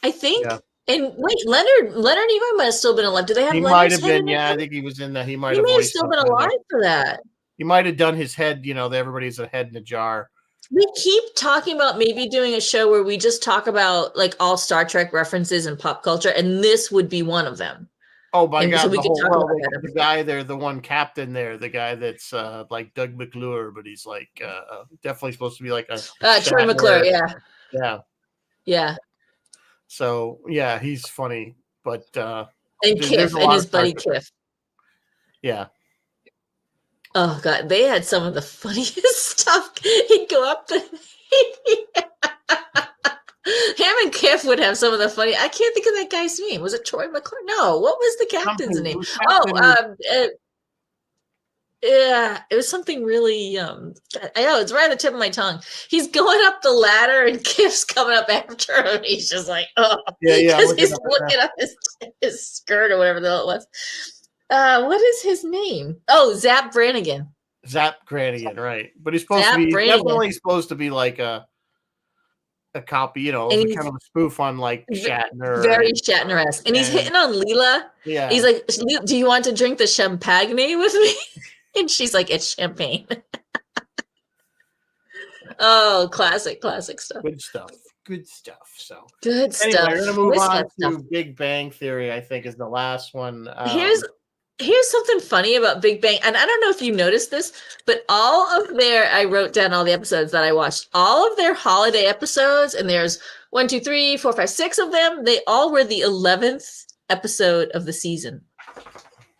I think. Yeah. And wait, Leonard Nimoy might have still been alive. Do they have? He might have been. Yeah, I think he was in that. He might have still been alive for that. He might have done his head. Everybody's a head in a jar. We keep talking about maybe doing a show where we just talk about like all Star Trek references and pop culture, and this would be one of them. Oh my God! So we could talk about the guy there, the one captain there, the guy that's like Doug McClure, but he's like definitely supposed to be like a Troy McClure. Yeah. So yeah, he's funny, but and Kiff and his buddy Kiff. Yeah. Oh God, they had some of the funniest stuff. He'd go up the him and Kiff would have some of the funny. I can't think of that guy's name. Was it Troy McClure? No, what was the captain's name? Yeah, it was something really. I know it's right on the tip of my tongue. He's going up the ladder, and Kiff's coming up after him. And he's just like, oh, yeah. Because he's looking up his skirt or whatever the hell it was. What is his name? Oh, Zap Brannigan. Zap Brannigan, right? But he's definitely supposed to be like a copy, kind of a spoof on like Shatner. Very Shatner-esque. And he's hitting on Leela. Yeah. He's like, do you want to drink the champagne with me? And she's like, it's champagne. Oh, classic stuff. Good stuff. So good anyway, stuff. We're gonna move on to Big Bang Theory. I think is the last one. here's something funny about Big Bang, and I don't know if you noticed this, but I wrote down all the episodes that I watched. All of their holiday episodes, and there's 1, 2, 3, 4, 5, 6 of them. They all were the 11th episode of the season.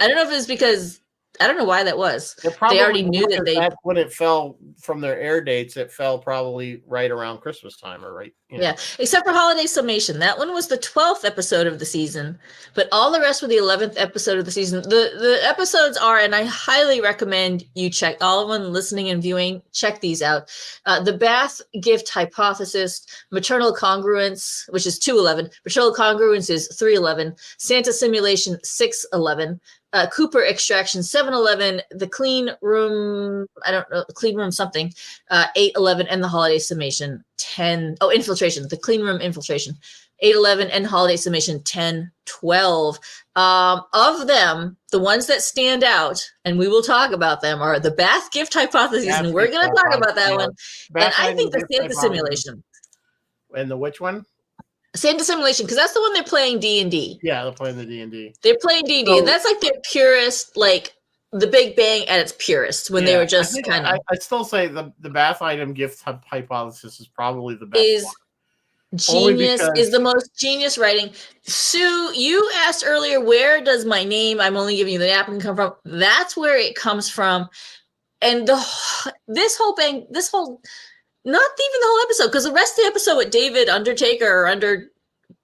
I don't know if it's because I don't know why that was. They already knew that that's when it fell from their air dates. It fell probably right around Christmas time, or right. Yeah, except for Holiday Summation. That one was the 12th episode of the season, but all the rest were the 11th episode of the season. The episodes are, and I highly recommend you check, all of them listening and viewing, check these out. The Bath Gift Hypothesis, Maternal Congruence, which is 211. Maternal Congruence is 311. Santa Simulation, 611. Cooper Extraction, 711. The Clean Room, I don't know, Clean Room something, 811. And the Holiday Summation, 10. Oh, Infiltration, the Clean Room Infiltration, 811. And Holiday Summation, 1012. Of them, the ones that stand out, and we will talk about them, are the Bath Gift Hypothesis, and we're going to talk about that one. And I think the Santa Simulation. And the which one? Santa Simulation, because that's the one they're playing D&D. Yeah, they're playing the D&D. They're playing D&D, and that's like their purest, like the Big Bang at its purest, when they were just kind of. I'd still say the Bath Item Gift Hypothesis is probably the best is one. Genius, is the most genius writing. Sue, you asked earlier, where does my name, I'm only giving you the napkin, come from? That's where it comes from. And this whole, not even the whole episode, because the rest of the episode with David Undertaker or under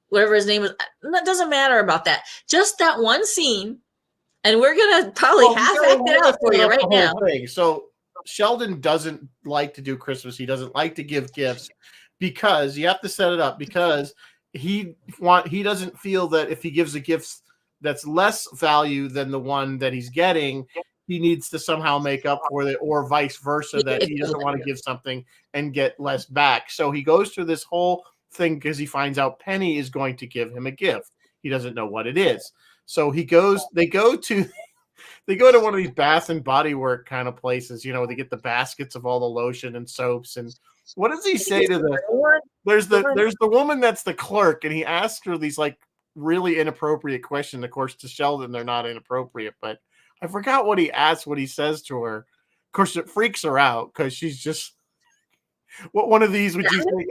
whatever his name was, that doesn't matter about that. Just that one scene, and we're gonna probably half act it out for you right now. So Sheldon doesn't like to do Christmas. He doesn't like to give gifts because you have to set it up, because he doesn't feel that if he gives a gift that's less value than the one that he's getting, he needs to somehow make up for it, or vice versa, that he doesn't want to give something and get less back. So he goes through this whole thing because he finds out Penny is going to give him a gift. He doesn't know what it is. So they go to one of these Bath and Body Work kind of places, they get the baskets of all the lotion and soaps. And what does he say to there's the woman that's the clerk, and he asks her these like really inappropriate questions. Of course, to Sheldon, they're not inappropriate, but I forgot what he asks, what he says to her. Of course, it freaks her out because she's just what one of these would you think?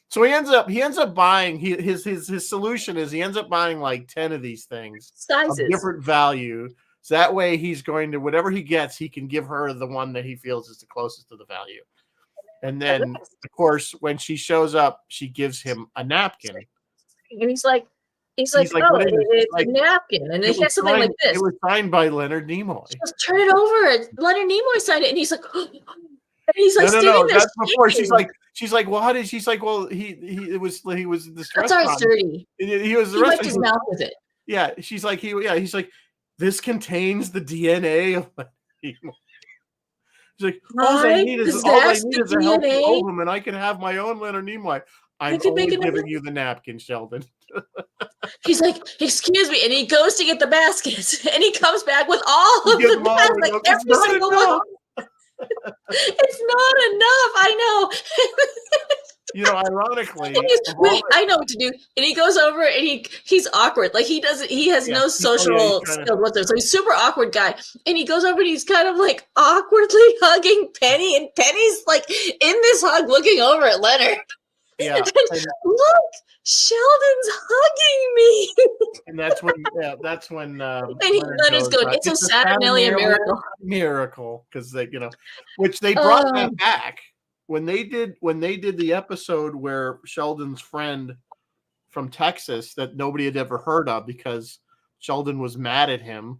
So he ends up buying his solution is he ends up buying like 10 of these things of different value. So that way he's going to, whatever he gets, he can give her the one that he feels is the closest to the value. And then of course, when she shows up, she gives him a napkin. And he's like, it's a napkin, and it has something like this. It was signed by Leonard Nimoy. Just turn it over. Leonard Nimoy signed it, and he's like, no. That's before. She's like, well, how did? She's like, well, he was this. That's alre's dirty. He was. He wiped his mouth with it. Yeah, she's like, he's like, this contains the DNA of Leonard Nimoy. She's like, all I need is a healthy ovum, and I can have my own Leonard Nimoy. I'm only giving you the napkin, Sheldon. He's like, excuse me, and he goes to get the baskets, and he comes back with all of the baskets, like every single one. It's not enough. I know. Ironically, wait, I know what to do. And he goes over, and he's awkward. Like he has no social skills whatsoever. So he's a super awkward guy. And he goes over, and he's kind of like awkwardly hugging Penny, and Penny's like in this hug, looking over at Leonard. Yeah. Look, Sheldon's hugging me. And that's when Leonard's going, it's a Saturnalia miracle, because they, which they brought that back when they did the episode where Sheldon's friend from Texas that nobody had ever heard of because Sheldon was mad at him.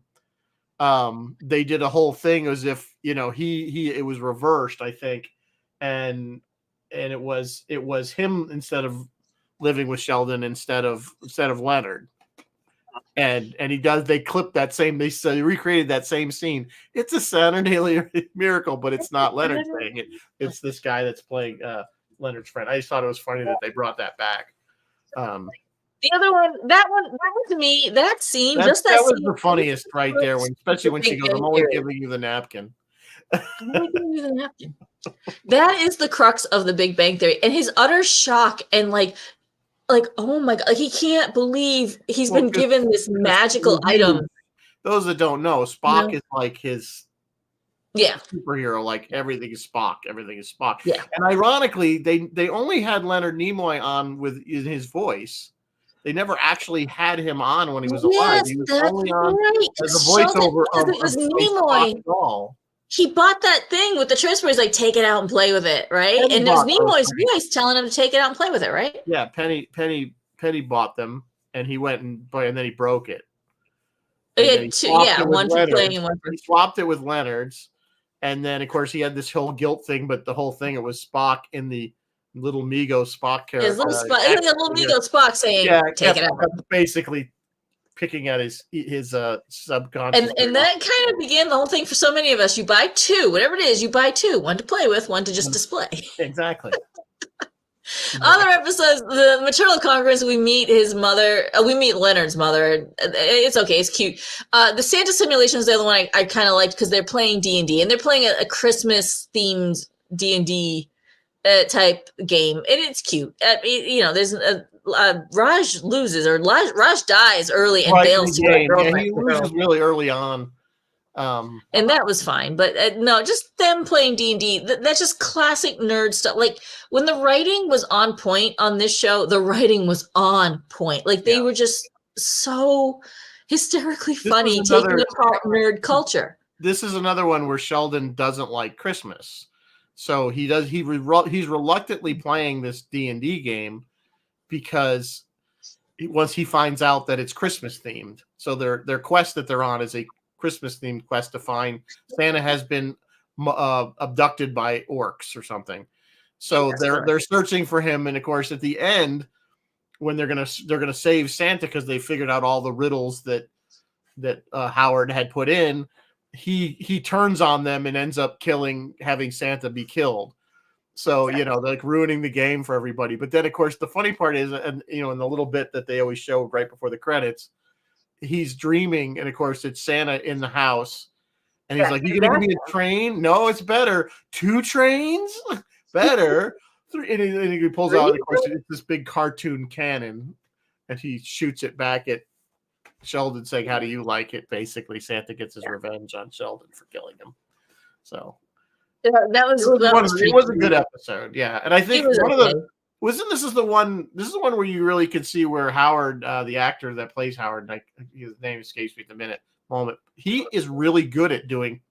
They did a whole thing as if it was reversed, I think, and it was him instead of living with Sheldon instead of Leonard. And they clipped that same, they recreated that same scene. It's a Saturday miracle, but it's not Leonard saying it. It's this guy that's playing Leonard's friend. I just thought it was funny that they brought that back. The other one, that to me, that scene, that was scene, the funniest right there, especially when she goes, I'm only giving you the napkin. That is the crux of the Big Bang Theory, and his utter shock and like oh my god, like he can't believe he's been given this magical item. those that don't know, Spock is like his superhero. Like everything is Spock. Everything is Spock. Yeah. And ironically, they only had Leonard Nimoy on in his voice. They never actually had him on when he was alive. He was only on as a voiceover of Nimoy. He bought that thing with the transfer. He's like, take it out and play with it, right? And it was Nimoy's voice telling him to take it out and play with it, right? Yeah, Penny bought them, and he went and then he broke it. One for playing and one for... He swapped it with Leonard's, and then, of course, he had this whole guilt thing, but the whole thing, it was Spock in the little Mego Spock character. His little Mego Spock saying, take it out. Basically picking at his subconscious. And that kind of began the whole thing for so many of us. You buy two, whatever it is, you buy two, one to play with, one to just display. Exactly. Other episodes, the maternal conference, we meet his mother. We meet Leonard's mother. It's okay. It's cute. The Santa simulation is the other one I kind of liked because they're playing D&D, and they're playing a Christmas-themed D&D type game, and it's cute. There's Raj loses, or Raj dies early and bails to her girlfriend. Yeah, he loses really early on. And that was fine, but no, just them playing D&D. That's just classic nerd stuff. Like when the writing was on point on this show, the writing was on point. Like they were just so hysterically funny, taking apart nerd culture. This is another one where Sheldon doesn't like Christmas, so he's reluctantly playing this D&D game because once he finds out that it's Christmas themed. So their quest that they're on is a Christmas themed quest to find Santa has been abducted by orcs or something. So they're searching for him, and of course at the end when they're gonna save Santa because they figured out all the riddles that Howard had put in, he turns on them and ends up having Santa be killed. So like ruining the game for everybody. But then of course the funny part is, and in the little bit that they always show right before the credits, he's dreaming, and of course it's Santa in the house, and he's like, "You gonna give me a train? No, it's better. 2 trains, better." 3, and he pulls out, of course, it's this big cartoon cannon, and he shoots it back at Sheldon, saying, "How do you like it?" Basically, Santa gets his revenge on Sheldon for killing him. So it was a good episode, yeah. And I think one of the this is the one where you really could see where Howard, the actor that plays Howard, like his name escapes me at the moment, he is really good at doing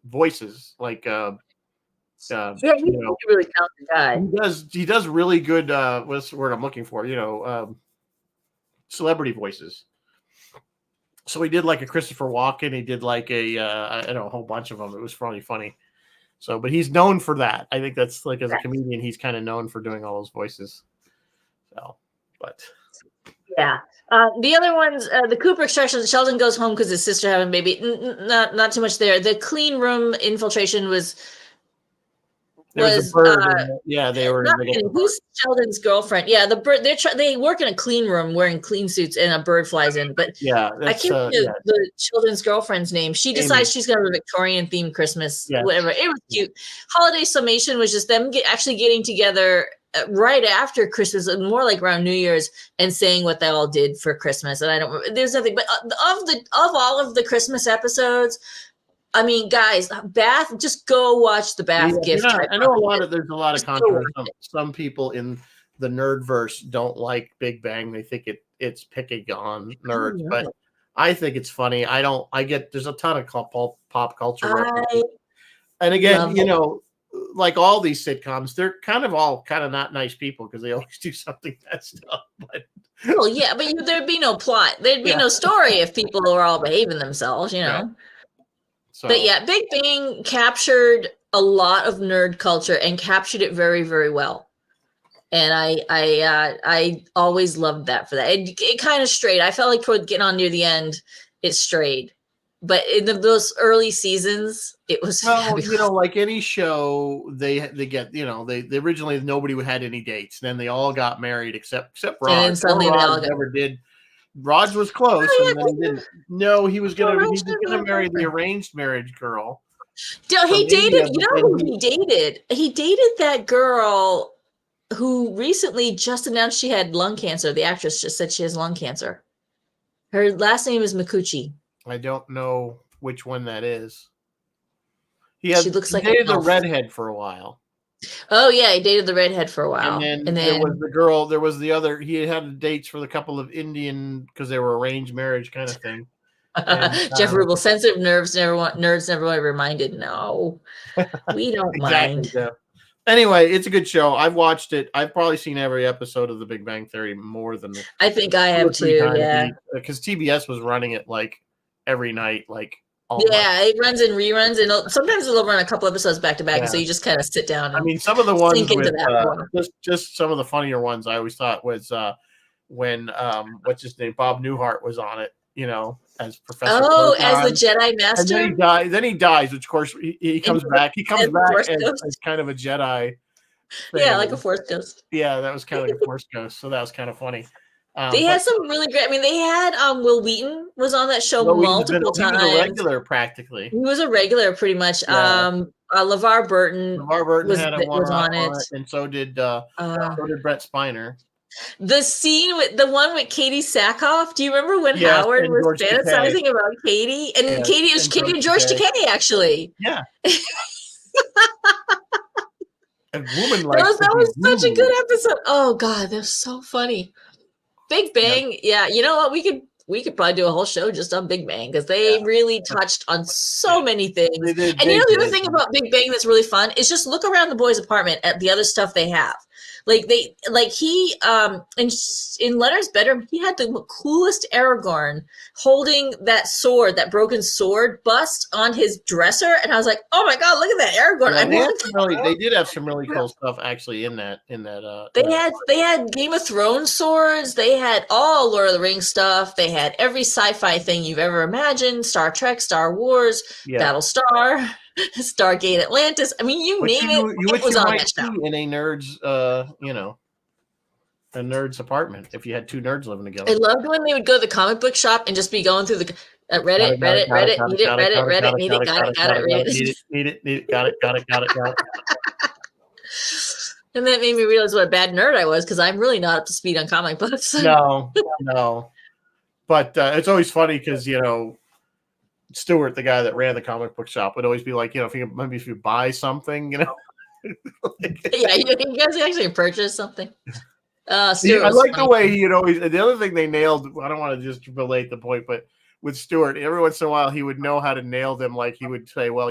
voices. Like he's a really talented guy. He does really good what's the word I'm looking for? Celebrity voices. So he did like a Christopher Walken, he did like a whole bunch of them. It was really funny. So, but he's known for that. I think that's like as a comedian, he's kind of known for doing all those voices. So, but yeah, the other ones, the Cooper extraction. Sheldon goes home because his sister having a baby. Not too much there. The clean room infiltration was a bird. They were. Who's Sheldon's girlfriend? Yeah, the bird. They work in a clean room wearing clean suits, and a bird flies in. But I can't think of the Sheldon's girlfriend's name. She decides she's going to have a Victorian themed Christmas, whatever. It was cute. Holiday summation was just them actually getting together right after Christmas, more like around New Year's, and saying what they all did for Christmas. And there's nothing, but of all of the Christmas episodes. I mean, guys, Bath, just go watch the Bath gift. I know there's a lot of controversy. Some people in the nerdverse don't like Big Bang. They think it's picking on nerds, but I think it's funny. There's a ton of pop culture references. And again, like all these sitcoms, they're kind of not nice people because they always do something messed up. But there'd be no plot. There'd be no story if people were all behaving themselves, Right. So. But yeah, Big Bang captured a lot of nerd culture and captured it very, very well. And I always loved that for that. It kind of strayed. I felt like toward getting on near the end, it strayed. But in those early seasons, it was fabulous. Like any show, they get they originally nobody had any dates. Then they all got married except Raj. And then suddenly they all never did. Raj was close, and then he didn't. No, he was gonna marry the arranged marriage girl. He dated. Who he dated? He dated that girl who recently just announced she had lung cancer. The actress just said she has lung cancer. Her last name is Mikuchi. I don't know which one that is. She looks like dated the redhead for a while. Oh yeah, he dated the redhead for a while, and then there was the girl. There was the other. He had dates for the couple of Indian because they were arranged marriage kind of thing. And, Jeff Rubel, sensitive nerds never want reminded. No, we don't exactly, mind. Jeff. Anyway, it's a good show. I've watched it. I've probably seen every episode of The Big Bang Theory more than I think I have too. Yeah, because TBS was running it like every night, like all night. It runs in reruns, and sometimes it'll run a couple episodes back to back, and so you just kind of sit down. And I mean, some of the ones with just some of the funnier ones I always thought was when what's his name, Bob Newhart was on it. You know, as Professor. Oh, as the Jedi Master. And then he dies, which of course he comes back. He comes back as kind of a Jedi. Yeah, like a Force ghost. Yeah, that was kind of like a Force ghost. So that was kind of funny. They had some really great. I mean, they had Will Wheaton was on that show multiple times. He was a regular, practically. He was a regular, pretty much. Yeah. LeVar Burton. LeVar Burton was on it, and so did Brett Spiner. The scene with the one with Katie Sackhoff. Do you remember when Howard was fantasizing about Katie and Katie and George Takei actually? Yeah. A woman like that was such a good episode. Oh God, that was so funny. Big Bang, yeah. You know what? We could probably do a whole show just on Big Bang because they really touched on so many things. And the other thing about Big Bang that's really fun is just look around the boys' apartment at the other stuff they have. Like he in Leonard's bedroom, he had the coolest Aragorn holding that sword, that broken sword bust on his dresser, and I was like, oh my God, look at that Aragorn! Yeah, they did have some really cool stuff actually in that. They had Game of Thrones swords. They had all Lord of the Rings stuff. They had every sci-fi thing you've ever imagined: Star Trek, Star Wars, Battlestar. Stargate Atlantis. I mean, you name it. It was on that show. In a nerd's, a nerd's apartment. If you had two nerds living together, I loved when they would go to the comic book shop and just be going through the Reddit, need it, got it. And that made me realize what a bad nerd I was because I'm really not up to speed on comic books. No. But it's always funny because Stewart, the guy that ran the comic book shop, would always be like, if you buy something, yeah, you guys actually purchase something. Stewart, I like the way he'd always. The other thing they nailed. I don't want to just relate the point, but with Stewart, every once in a while he would know how to nail them. Like he would say, "Well,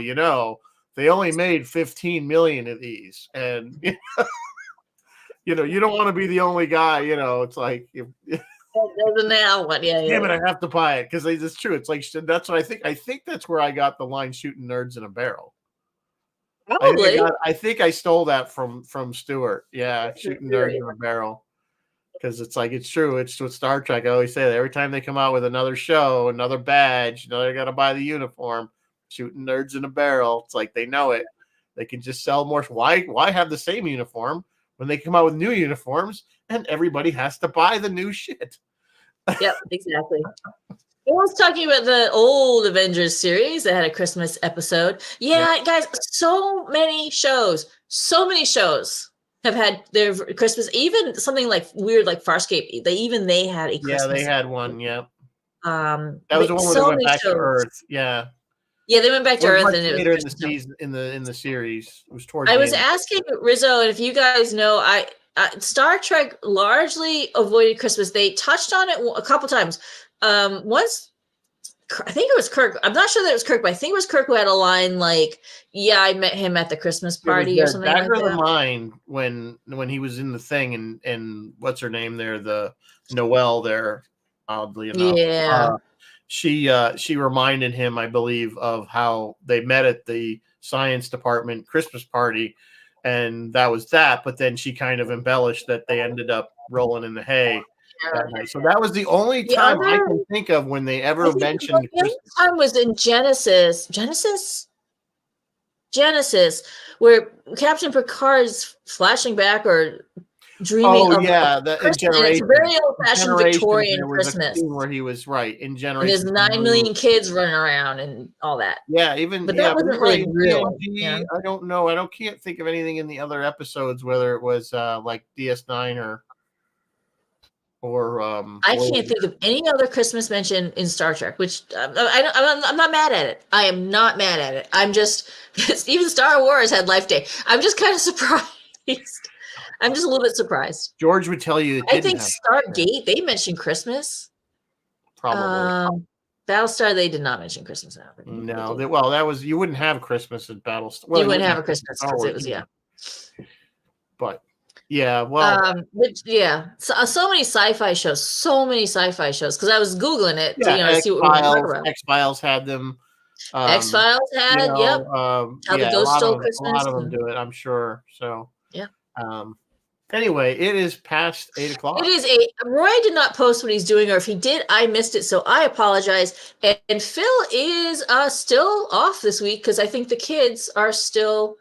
they only made 15 million of these, and you don't want to be the only guy. It's like." There's a now one, yeah. Damn it, I have to buy it because it's true. It's like that's what I think. I think that's where I got the line "shooting nerds in a barrel." Probably. I think I stole that from Stewart. Yeah, shooting nerds in a barrel. Because it's like it's true. It's with Star Trek. I always say that every time they come out with another show, another badge, they got to buy the uniform. Shooting nerds in a barrel. It's like they know it. They can just sell more. Why have the same uniform when they come out with new uniforms and everybody has to buy the new shit? Yep, exactly. I was talking about the old Avengers series that had a Christmas episode. Yeah, guys, so many shows have had their Christmas. Even something like weird, like Farscape. They had a Christmas. Yeah, they had one. Yeah. That was the one where they went back to Earth. Yeah. Yeah, they went back to Earth, and it was later in the season, in the series. It was towards. I was asking Rizzo, and if you guys know, Star Trek largely avoided Christmas. They touched on it a couple times. Once, I think it was Kirk. I'm not sure that it was Kirk, but I think it was Kirk who had a line like, "Yeah, I met him at the Christmas party" or something like that. Back of the mind when he was in the thing and what's her name there, the Noelle there, oddly enough. Yeah. She reminded him, I believe, of how they met at the science department Christmas party. And that was that, but then she kind of embellished that they ended up rolling in the hay that night. So that was the only time I can think of when they ever mentioned. The other time was in Genesis, where Captain Picard's flashing back or dreaming of It's a very old-fashioned Victorian Christmas where he was right in Generation. And there's 9 million kids running around and all that. Yeah, but that wasn't like real. I don't know. Can't think of anything in the other episodes, whether it was like DS9 or I can't think of any other Christmas mention in Star Trek, which I'm not mad at it. I am not mad at it. I'm just, even Star Wars had Life Day. I'm just kind of surprised. I'm just a little bit surprised. George would tell you. I think Stargate, they mentioned Christmas. Probably. Battlestar, they did not mention Christmas. No, that was, you wouldn't have Christmas at Battlestar. Well, you wouldn't have a Christmas because it was, But yeah, well, so many sci-fi shows, because I was Googling it to, see what we were talking about. X-Files had them. X-Files had, How the Ghost Stole Christmas. A lot of them do it, I'm sure. So yeah. Anyway, it is past 8:00. It is Roy did not post what he's doing, or if he did, I missed it. So I apologize. And Phil is still off this week because I think the kids are still.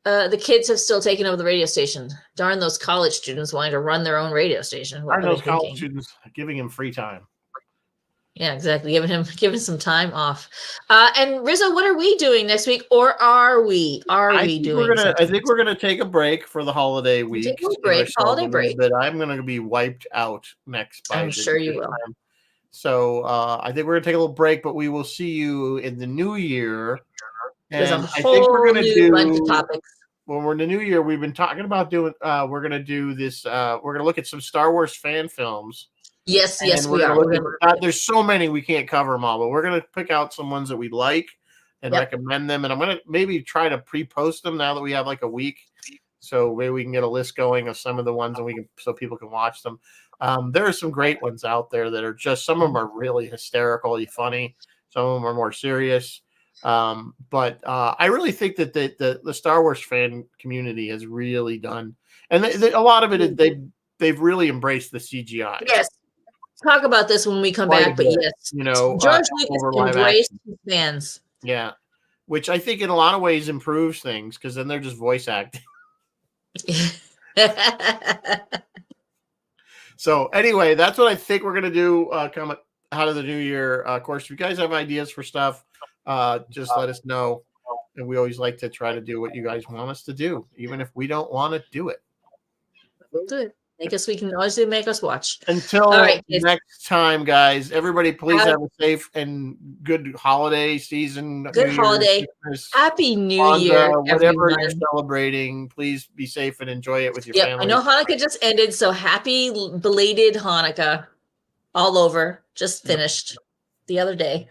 The kids have still taken over the radio station. Darn those college students wanting to run their own radio station. Darn those college students giving him free time. Yeah, exactly. Giving him some time off. And Rizzo, what are we doing next week? Or are we? I think we're gonna take a break for the holiday week. Take a break, holiday break. But I'm gonna be wiped out next. I'm sure you will. So I think we're gonna take a little break, but we will see you in the new year. There's a whole new bunch of topics. When we're in the new year, we've been talking about doing. We're gonna do this. We're gonna look at some Star Wars fan films. Yes, we are. There's so many we can't cover them all, but we're gonna pick out some ones that we like and recommend them. And I'm gonna maybe try to pre-post them now that we have like a week, so maybe we can get a list going of some of the ones, and so people can watch them. There are some great ones out there that are just. Some of them are really hysterically funny. Some of them are more serious. But I really think that the Star Wars fan community has really done, and a lot of it is they've really embraced the CGI. Yes. Talk about this when we come back, but yes, George Lucas embraced his fans. Yeah, which I think in a lot of ways improves things because then they're just voice acting. So anyway, that's what I think we're gonna do. Come out of the new year. Of course, if you guys have ideas for stuff, just let us know, and we always like to try to do what you guys want us to do, even if we don't want to do it. We'll do it. I guess we can always make us watch. Until next time, guys, everybody, please have a safe and good holiday season. Good holiday. Christmas, Happy New Year. Whatever you're celebrating, please be safe and enjoy it with your family. I know Hanukkah just ended, so happy belated Hanukkah all over. Just finished the other day.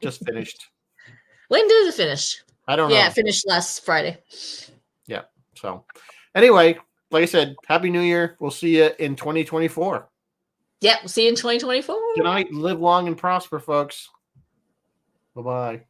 Just finished. When did it finish? I don't know. Yeah, it finished last Friday. Yeah. So anyway, like I said, Happy New Year. We'll see you in 2024. Yeah, we'll see you in 2024. Good night. Live long and prosper, folks. Bye-bye.